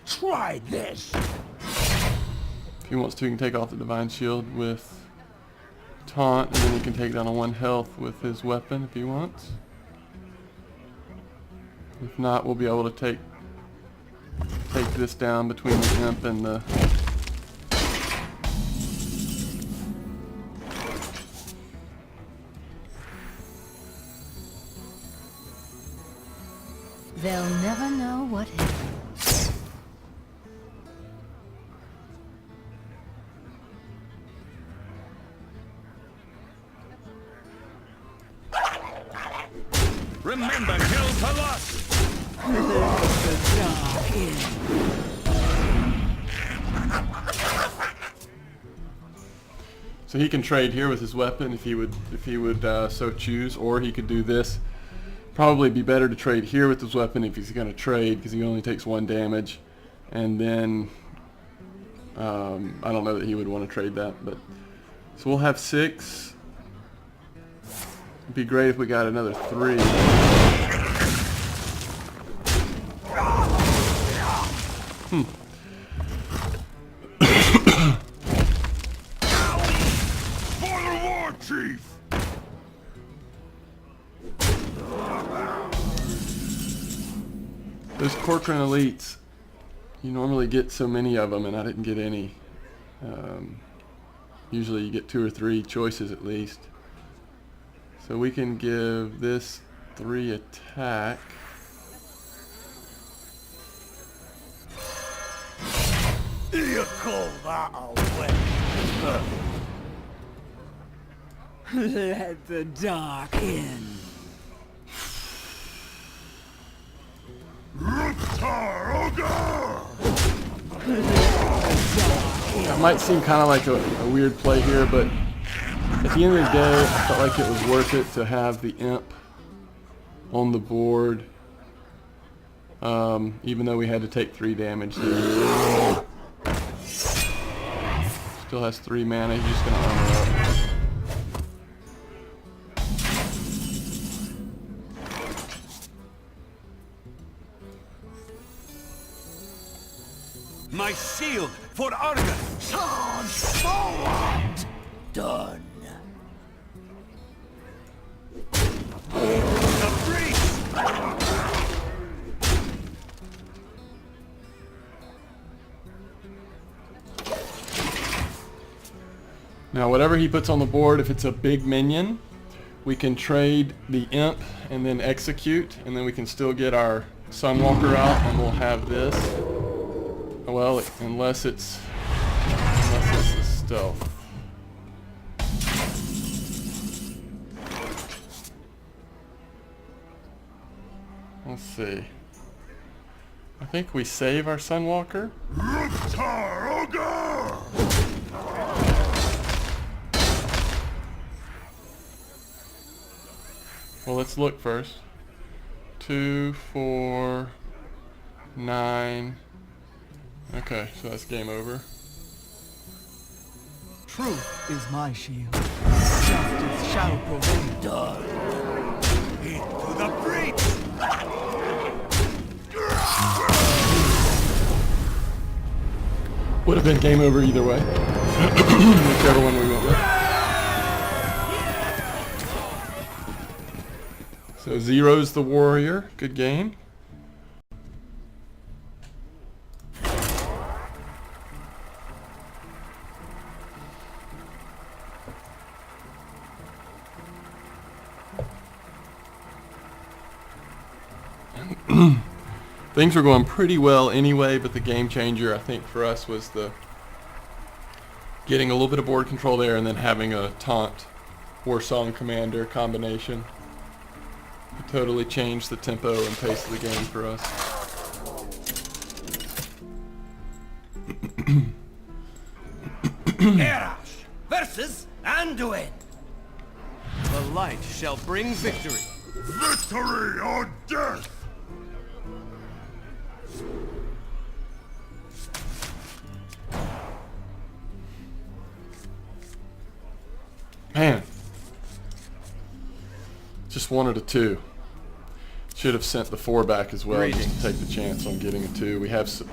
Try this! If he wants to, he can take off the Divine Shield with Taunt, and then he can take down a 1 health with his weapon if he wants. If not, we'll be able to take this down between the imp and the... They'll never know what hit them. Remember, kill Palas! The dark end. So he can trade here with his weapon if he would so choose, or he could do this. Probably be better to trade here with his weapon if he's going to trade, because he only takes 1 damage, and then I don't know that he would want to trade that. But so we'll have 6. It'd be great if we got another 3. For the war chief! Those Corcoran Elites, you normally get so many of them, and I didn't get any. Usually you get 2 or 3 choices at least. So we can give this 3 attack. You call that a weapon? Let the dark in. That might seem kind of like a weird play here, but at the end of the day, I felt like it was worth it to have the Imp on the board, even though we had to take 3 damage there. Still has 3 mana, he's just going to armor up. My shield for Argus! Charge forward! Done. The breach! Now whatever he puts on the board, if it's a big minion, we can trade the Imp and then execute, and then we can still get our Sunwalker out, and we'll have this. Well, unless it's a stealth. Let's see. I think we save our Sunwalker. Well, let's look first. 2, 4, 9. Okay, so that's game over. Truth is my shield. Justice shall prevail. Done. Into the breach! Would have been game over either way. Whichever one we went with. So Zero's the warrior. Good game. Things were going pretty well anyway, but the game changer I think for us was the getting a little bit of board control there and then having a taunt Warsong Commander combination. It totally changed the tempo and pace of the game for us. Garrosh versus Anduin! The light shall bring victory. Victory or death! Man. Just wanted a 2. Should have sent the 4 back as well, just to take the chance on getting a 2. We have some...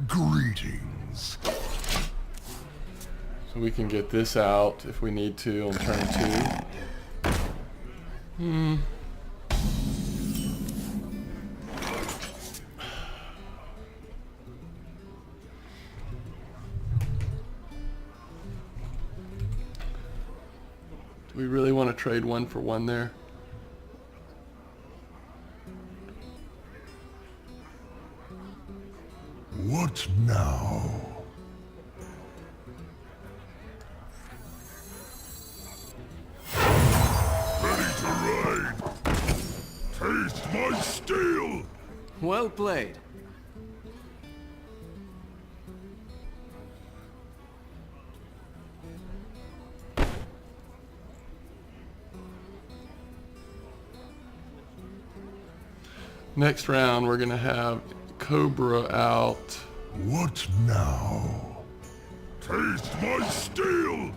Greetings. So we can get this out if we need to on turn 2. Do we really want to trade 1 for 1 there? What now? Ready to ride. Taste my steel. Well played. Next round we're gonna have Cobra out. What now? Taste my steel.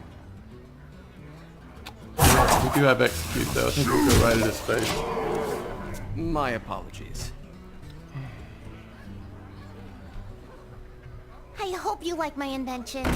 We do have execute though. I think we'll go right at his face. My apologies. I hope you like my invention.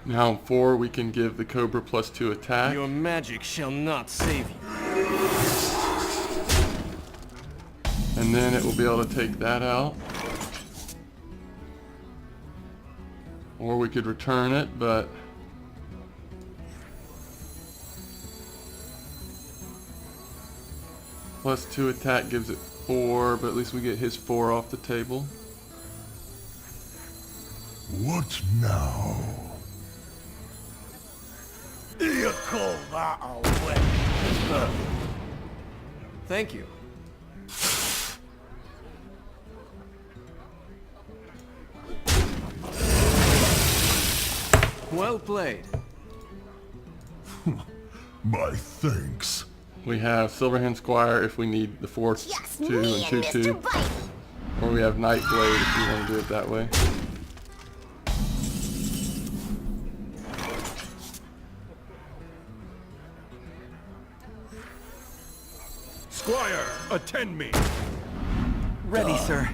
Now on 4 we can give the Cobra +2 attack. Your magic shall not save you. And then it will be able to take that out. Or we could return it, but +2 attack gives it 4, but at least we get his 4 off the table. What now? You call that a weapon? Thank you. Well played. My thanks. We have Silverhand Squire if we need the 4-2 Just and me and 2-2. Mr. Bite. Or we have Nightblade if you want to do it that way. Squire, attend me. Ready, sir.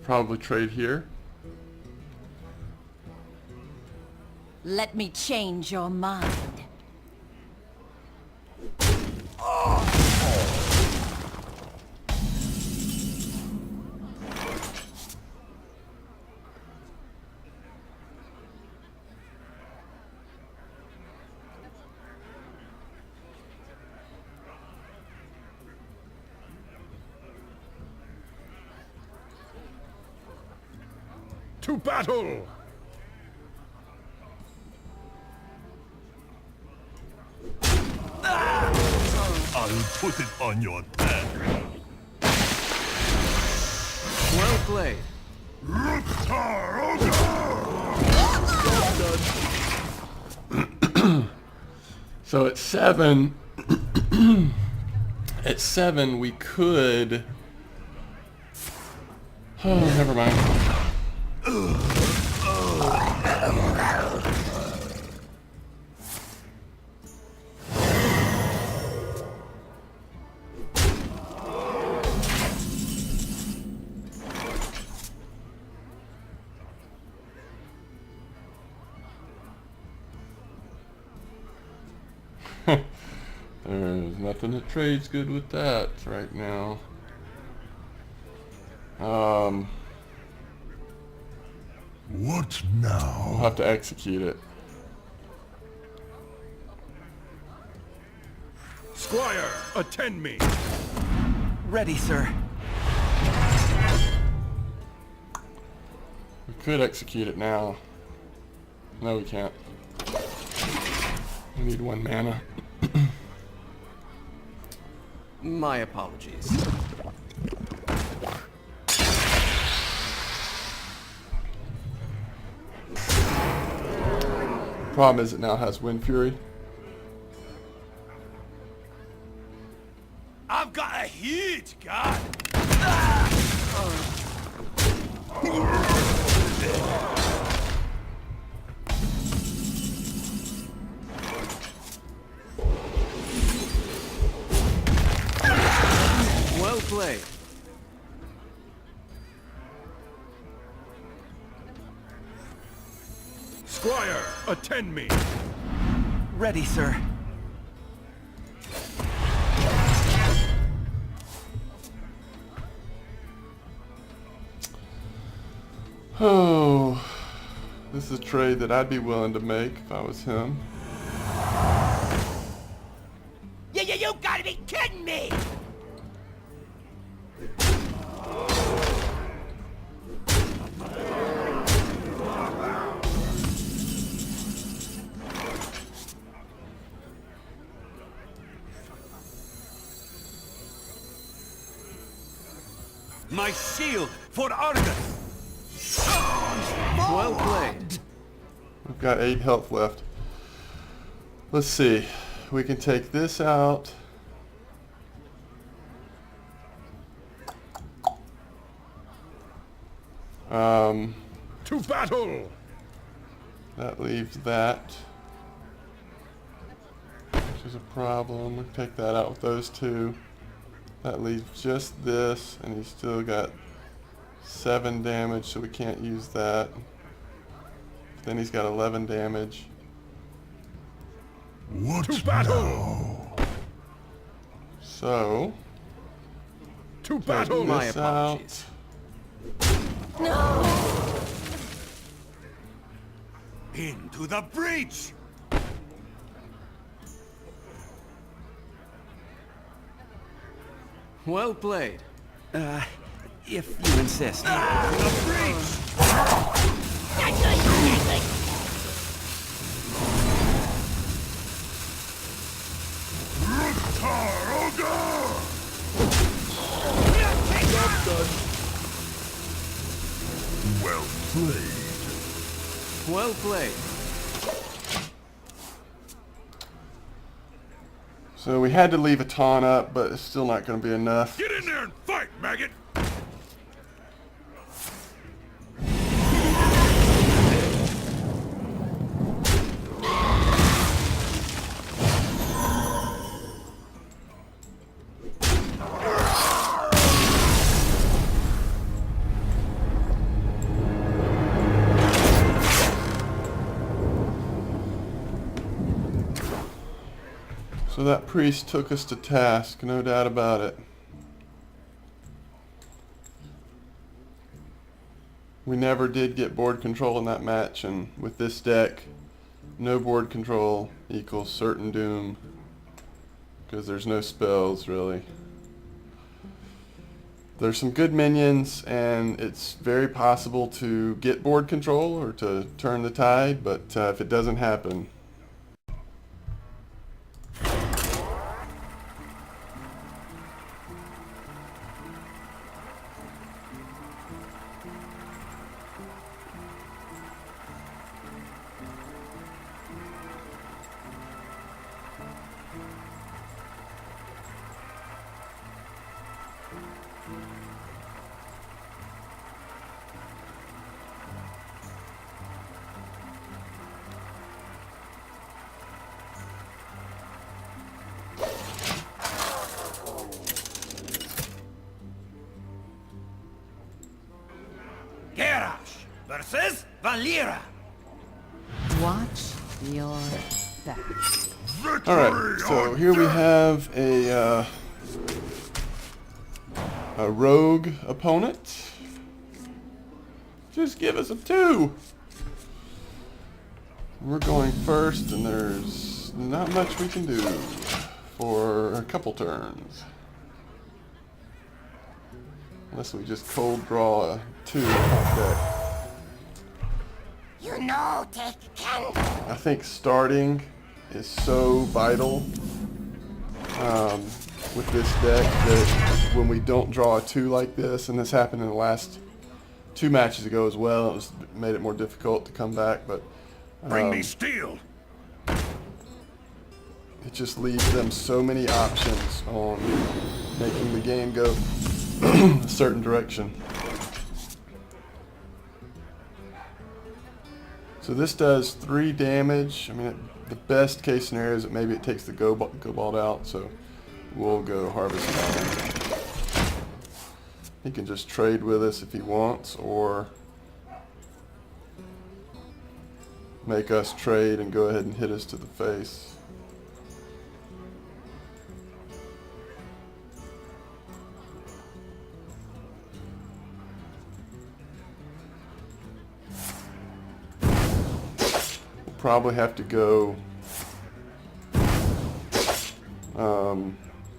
Probably trade here. Let me change your mind. To battle! I'll put it on your head. Well played. So at 7, at 7 we could. Oh, never mind. There's nothing that trades good with that right now. What We'll now? have to execute it. Squire, attend me. Ready, sir. We could execute it now. No, we can't. We need 1 mana. My apologies. Problem is it now has Wind Fury. I've got a huge gun. Well played. Squire, attend me. Ready, sir. Oh, this is a trade that I'd be willing to make if I was him. You gotta be kidding me! My shield for Argus. Well played. We've got 8 health left. Let's see. We can take this out. To battle. That leaves that, which is a problem. We'll take that out with those 2. That leaves just this, and he's still got 7 damage, so we can't use that. Then he's got 11 damage. What to battle? So, To take battle! My this apologies. Into the breach! Well played. If you insist. The breach! Well played. Well played. So we had to leave a taunt up, but it's still not going to be enough. Get in there and fight, maggot! So that priest took us to task, no doubt about it. We never did get board control in that match, and with this deck, no board control equals certain doom, because there's no spells really. There's some good minions, and it's very possible to get board control or to turn the tide, but if it doesn't happen, Garrosh versus Valera. Watch your back. alright, so here we have a rogue opponent. Just give us a 2. We're going first, and there's not much we can do for a couple turns. Unless we just cold draw a 2 top deck. You know, take candle. I think starting is so vital with this deck that when we don't draw a 2 like this, and this happened in the last 2 matches ago as well, it made it more difficult to come back, but Bring me steel! it just leaves them so many options on making the game go a certain direction. So this does 3 damage. I mean, the best case scenario is that maybe it takes the Gobalt out, so we'll go Harvest Mountain. He can just trade with us if he wants, or make us trade and go ahead and hit us to the face. We'll probably have to go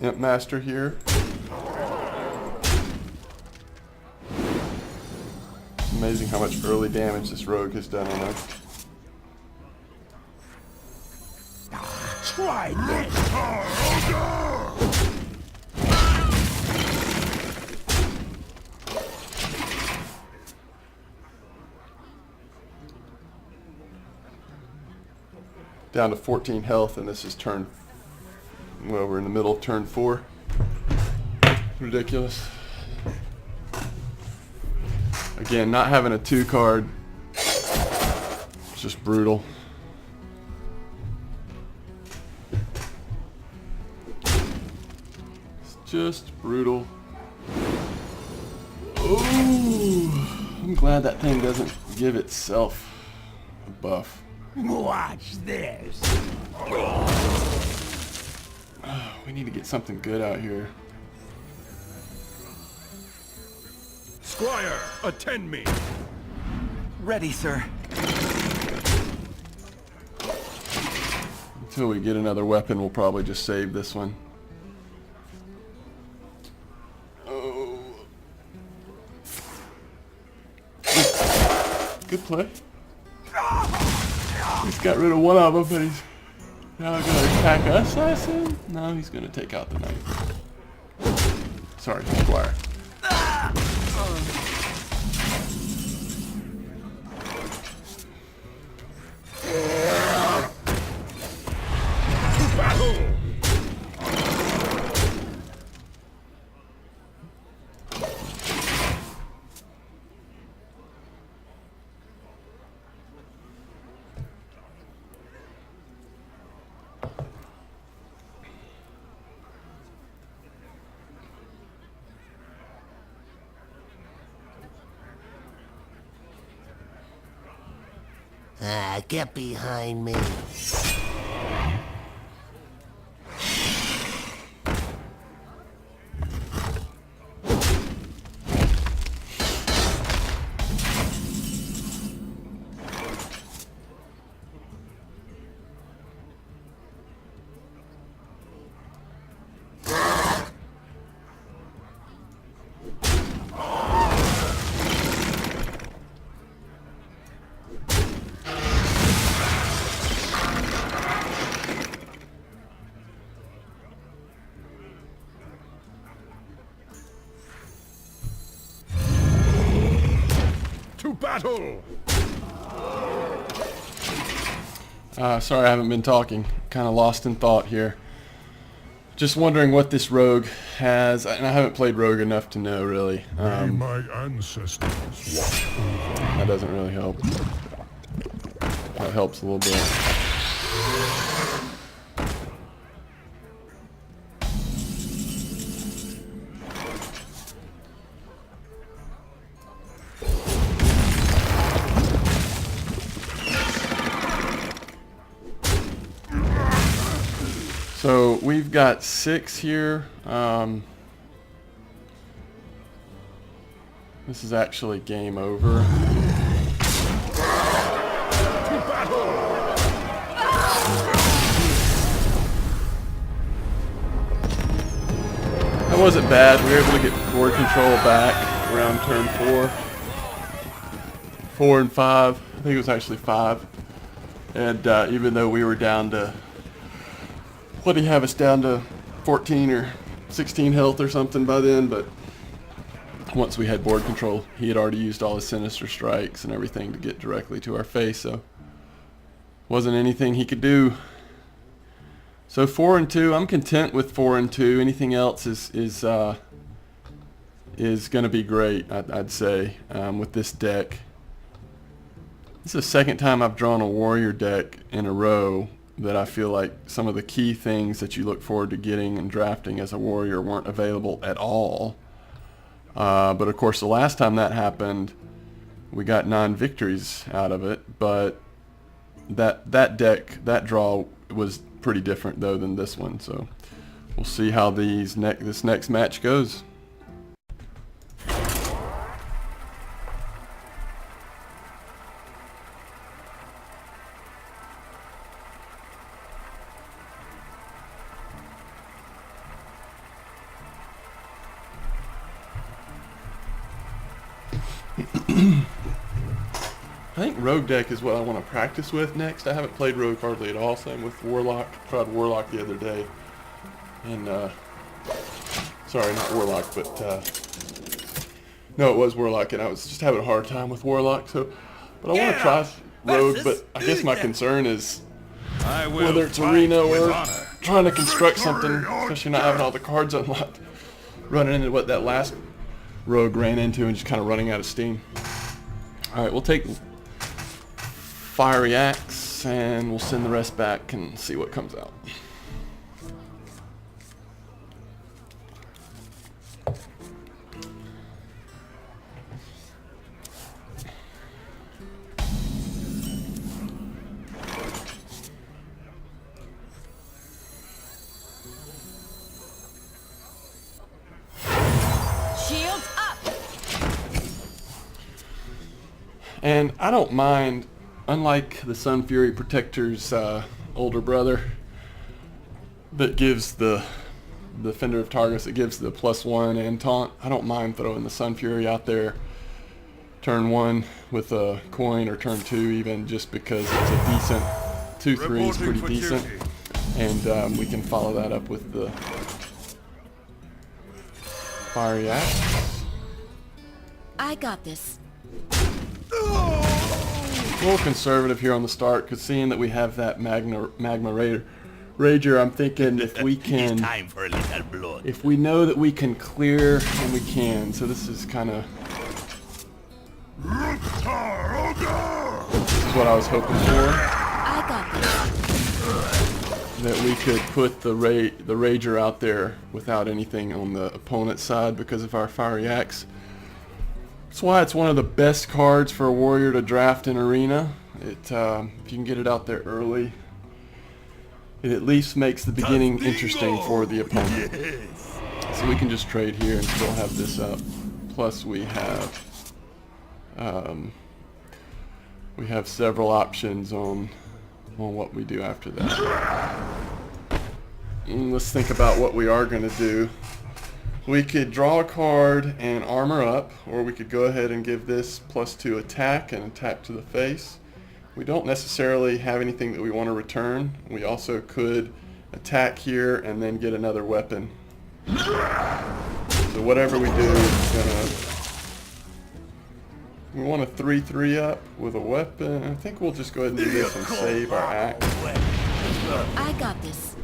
Imp Master here. It's amazing how much early damage this rogue has done on us. Try this. Down to 14 health, and this is turn, well, we're in the middle of turn 4. Ridiculous. Again, not having a 2 card, it's just brutal. It's just brutal. Ooh, I'm glad that thing doesn't give itself a buff. Watch this. We need to get something good out here. Squire, attend me. Ready, sir. Until we get another weapon, we'll probably just save this one. Oh. Good play. He's got rid of one of them, but he's now going to attack us, I assume? No, he's going to take out the knight. Sorry, Squire. Get behind me. To battle! Sorry I haven't been talking. Kind of lost in thought here. Just wondering what this rogue has, and I haven't played rogue enough to know really. May my ancestors watch over. That doesn't really help. That helps a little bit. So we've got 6 here. This is actually game over. That wasn't bad. We were able to get board control back around turn 4. 4 and 5. I think it was actually 5. And even though we were down to, what did he have us down to, 14 or 16 health or something by then, but once we had board control, he had already used all his sinister strikes and everything to get directly to our face, so wasn't anything he could do. So 4 and 2, I'm content with 4 and 2. Anything else is going to be great, I'd say, with this deck. This is the second time I've drawn a warrior deck in a row that I feel like some of the key things that you look forward to getting and drafting as a warrior weren't available at all. But of course the last time that happened, we got 9 victories out of it, but that deck, that draw was pretty different though than this one, so we'll see how this next match goes. I think Rogue deck is what I want to practice with next. I haven't played Rogue hardly at all. Same with Warlock. Tried Warlock the other day. And, sorry, not Warlock, but, no, it was Warlock, and I was just having a hard time with Warlock, so, but I want to try Rogue, but I guess my concern is whether it's arena or trying to construct something, especially not having all the cards unlocked. Running into what that last Rogue ran into and just kind of running out of steam. Alright, we'll take Fiery Axe and we'll send the rest back and see what comes out. Shields up! And I don't mind, unlike the Sun Fury Protector's older brother that gives the Defender of Targus, that gives the +1 and taunt, I don't mind throwing the Sun Fury out there turn 1 with a coin, or turn 2 even, just because it's a decent 2/3 is pretty decent, and we can follow that up with the Fiery Axe. I got this. A little conservative here on the start, because seeing that we have that Magma Rager, I'm thinking if we can, Time for a little blood. if we know that we can clear, then we can. So this is kind of, this is what I was hoping for, I got this. that we could put the Rager out there without anything on the opponent's side because of our Fiery Axe. That's why it's one of the best cards for a warrior to draft in Arena. If you can get it out there early, it at least makes the beginning interesting for the opponent. So we can just trade here and still have this up. Plus we have several options on what we do after that. And let's think about what we are going to do. We could draw a card and armor up, or we could go ahead and give this +2 attack and attack to the face. We don't necessarily have anything that we want to return. We also could attack here and then get another weapon. So whatever we do is gonna... We want a 3/3 up with a weapon. I think we'll just go ahead and do this and save our axe I got this.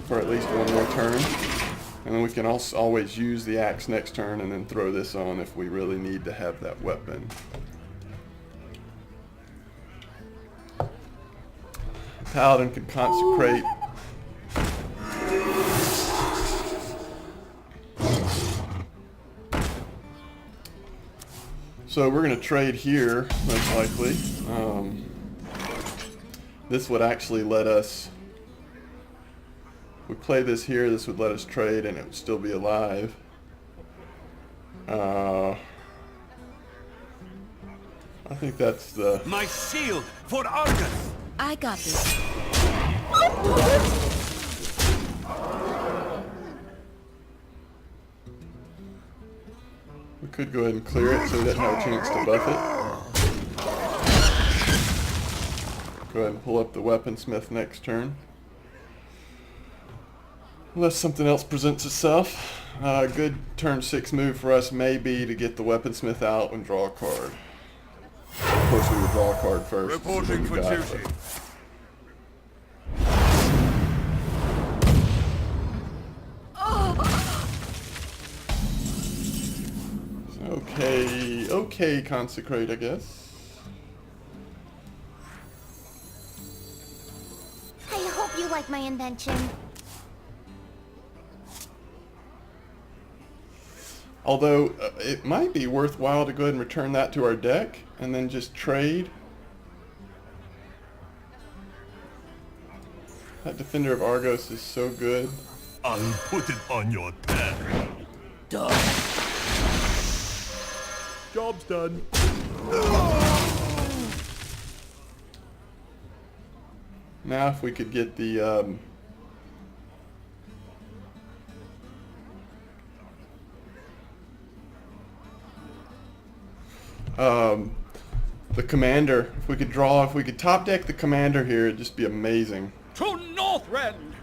for at least one more turn. And then we can also always use the axe next turn and then throw this on if we really need to have that weapon. Paladin could consecrate. So we're going to trade here, most likely. This would actually let us... If we play this here, this would let us trade and it would still be alive. I think that's the... My shield for Argus. I got this. We could go ahead and clear it so he doesn't have a chance to buff it. Go ahead and pull up the Weaponsmith next turn. Unless something else presents itself. A good turn 6 move for us may be to get the Weaponsmith out and draw a card. Of course we would draw a card first. Reporting for duty. Okay, consecrate, I guess. I hope you like my invention. Although, it might be worthwhile to go ahead and return that to our deck, and then just trade. That Defender of Argos is so good. I'll put it on your tab. Job's done. Now if we could get the... the commander, if we could top deck the commander here, it'd just be amazing. To Northrend!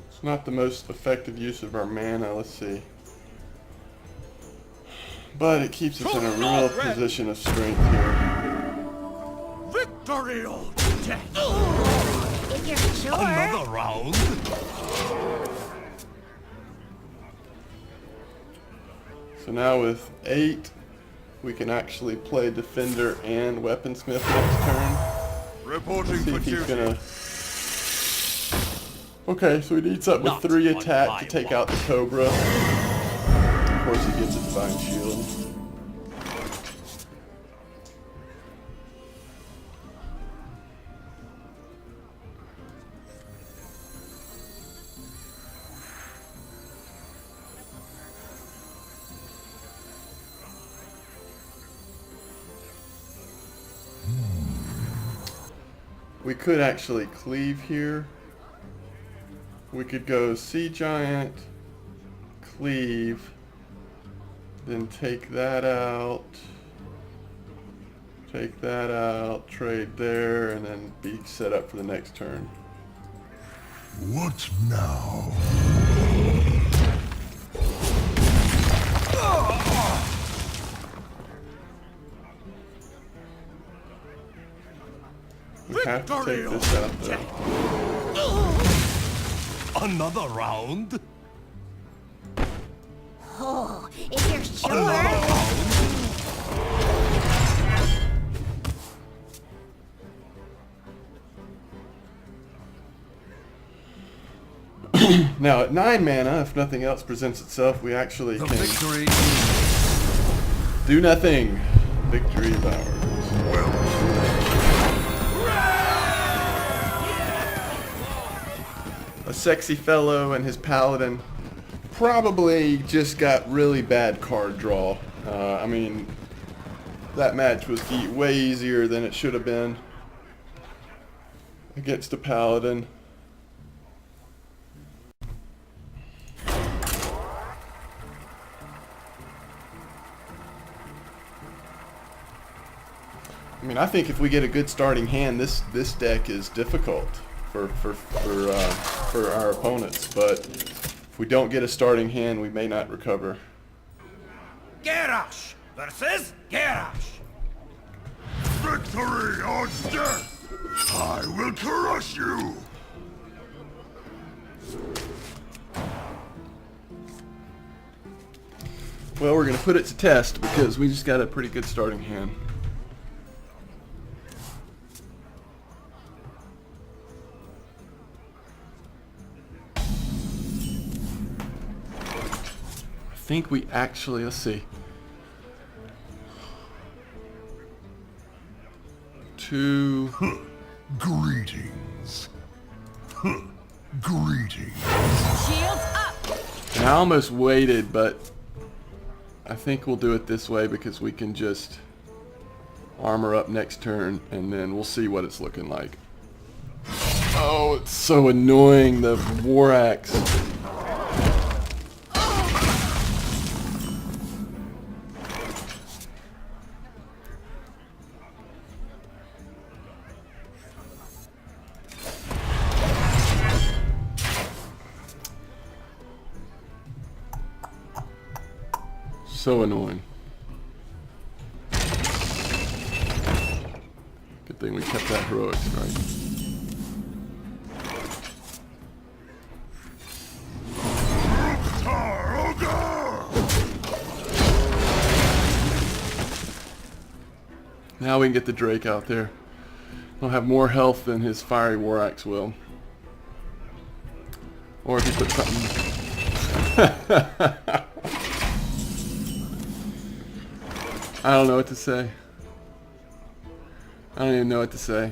It's not the most effective use of our mana, let's see. But it keeps us in a real position of strength here. Victory or death. If you're sure. Another round. So now with 8, we can actually play Defender and Weaponsmith next turn. Reporting See for if he's duty. gonna... Okay, so he needs up with 3 attack to take out the Cobra. course he gets a Divine Shield. We could actually cleave here. We could go Sea Giant, cleave, then take that out, trade there, and then be set up for the next turn. What now? We have to take this out though. Another round? Oh, if you're sure. Another round? Now at 9 mana, if nothing else presents itself, we actually can Victory. do nothing. Victory is ours. A sexy fellow and his paladin probably just got really bad card draw. I mean, that match was way easier than it should have been against a paladin. I mean, I think if we get a good starting hand, this deck is difficult for our opponents. But if we don't get a starting hand, we may not recover. Garrosh versus Garrosh. Victory or death! I will crush you! Well, we're going to put it to test because we just got a pretty good starting hand. I think we actually, let's see. 2. Greetings. Greetings. Shields up! And I almost waited, but I think we'll do it this way because we can just armor up next turn and then we'll see what it's looking like. Oh, it's so annoying, the War Axe. So annoying. Good thing we kept that heroics, right? Now we can get the Drake out there. He'll have more health than his fiery War Axe will. Or if he puts something... I don't know what to say. I don't even know what to say.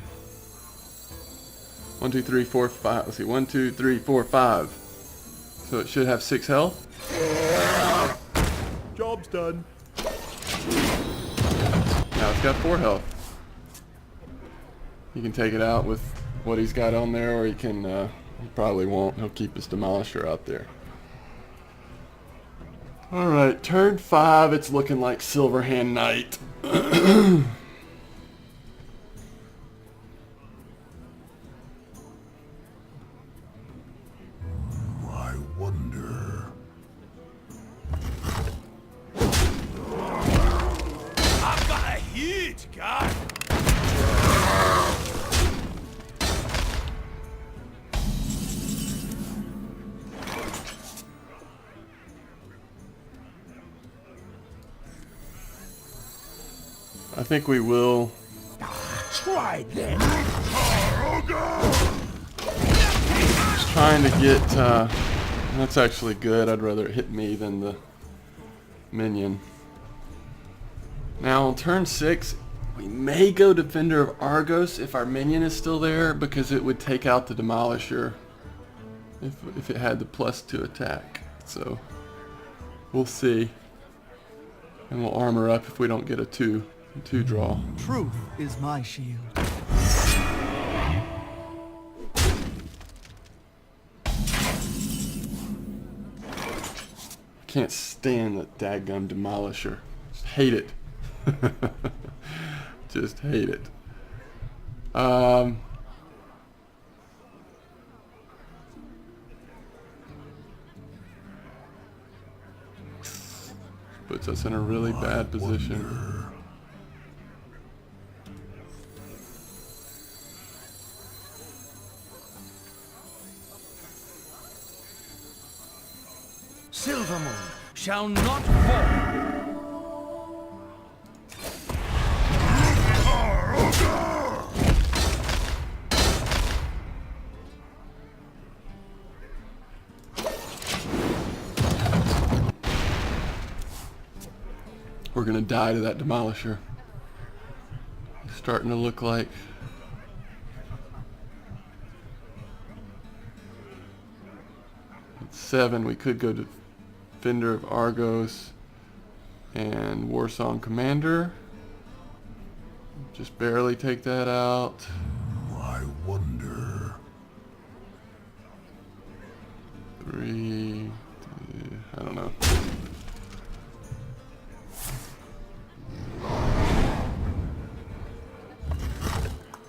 1, 2, 3, 4, 5. Let's see. 1, 2, 3, 4, 5. So it should have 6 health. Job's done. Now it's got 4 health. You can take it out with what he's got on there, or he can. He probably won't. He'll keep his Demolisher out there. Alright, turn 5, it's looking like Silverhand Knight. I wonder. I've got a huge card. I think we will. Try this. Just trying to get. That's actually good. I'd rather it hit me than the minion. Now on turn 6, we may go Defender of Argos if our minion is still there, because it would take out the Demolisher if it had the +2 attack. So we'll see. And we'll armor up if we don't get a 2 draw. Truth is my shield. Can't stand that daggum Demolisher. Just hate it. Just hate it. Puts us in a really bad position. Silvermoon shall not fall. We're gonna die to that Demolisher. It's starting to look like. At 7, we could go to Defender of Argos and Warsong Commander. Just barely take that out. I wonder. 3, I don't know.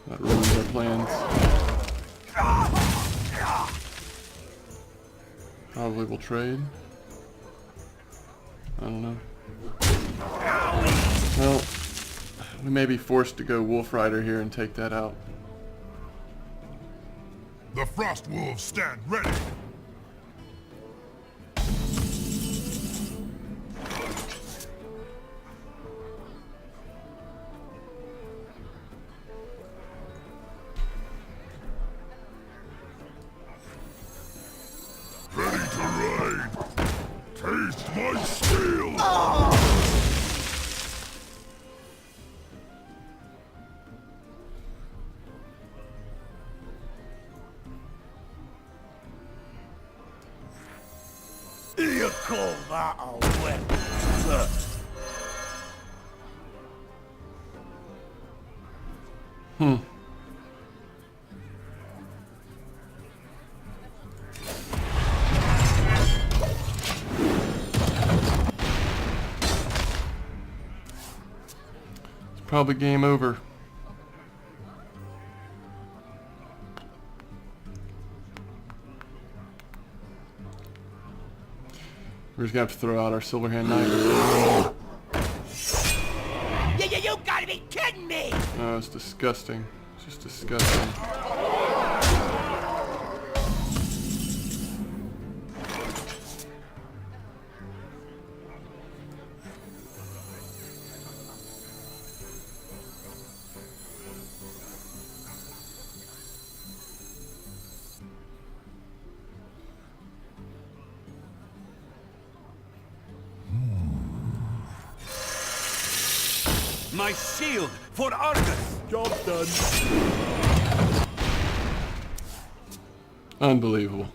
That ruins our plans. Probably will trade. I don't know. Well, we may be forced to go Wolf Rider here and take that out. The Frost Wolves stand ready. Ready to ride. Taste my steel. You call that a weapon, sir? It's probably game over. We're just gonna have to throw out our Silverhand Knight. You gotta be kidding me! Oh, it's disgusting. It's just disgusting. My shield for Argus! Job done. Unbelievable.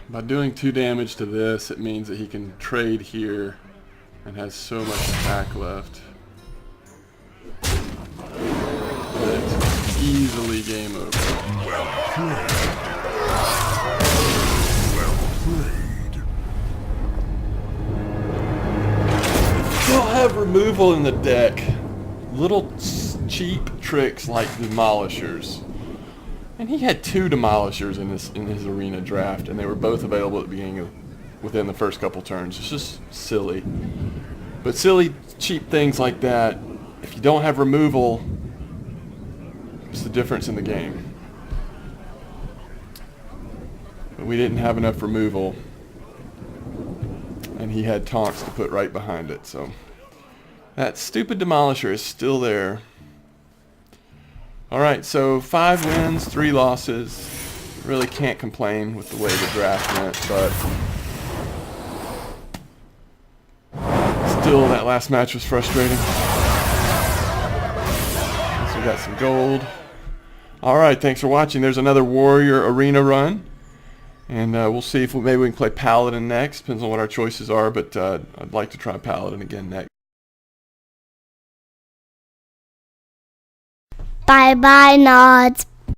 By doing 2 damage to this, it means that he can trade here and has so much attack left. It's easily game over. Well played. Still have removal in the deck. Little cheap tricks like Demolishers. And he had 2 Demolishers in his arena draft, and they were both available at the beginning of, within the first couple turns. It's just silly. But silly, cheap things like that, if you don't have removal, it's the difference in the game. But we didn't have enough removal, and he had taunts to put right behind it, so that stupid Demolisher is still there. Alright, so 5 wins, 3 losses. Really can't complain with the way the draft went, but still that last match was frustrating. So we got some gold. Alright, thanks for watching. There's another Warrior Arena run. And we'll see if maybe we can play Paladin next. Depends on what our choices are, but I'd like to try Paladin again next. Bye bye, Nods.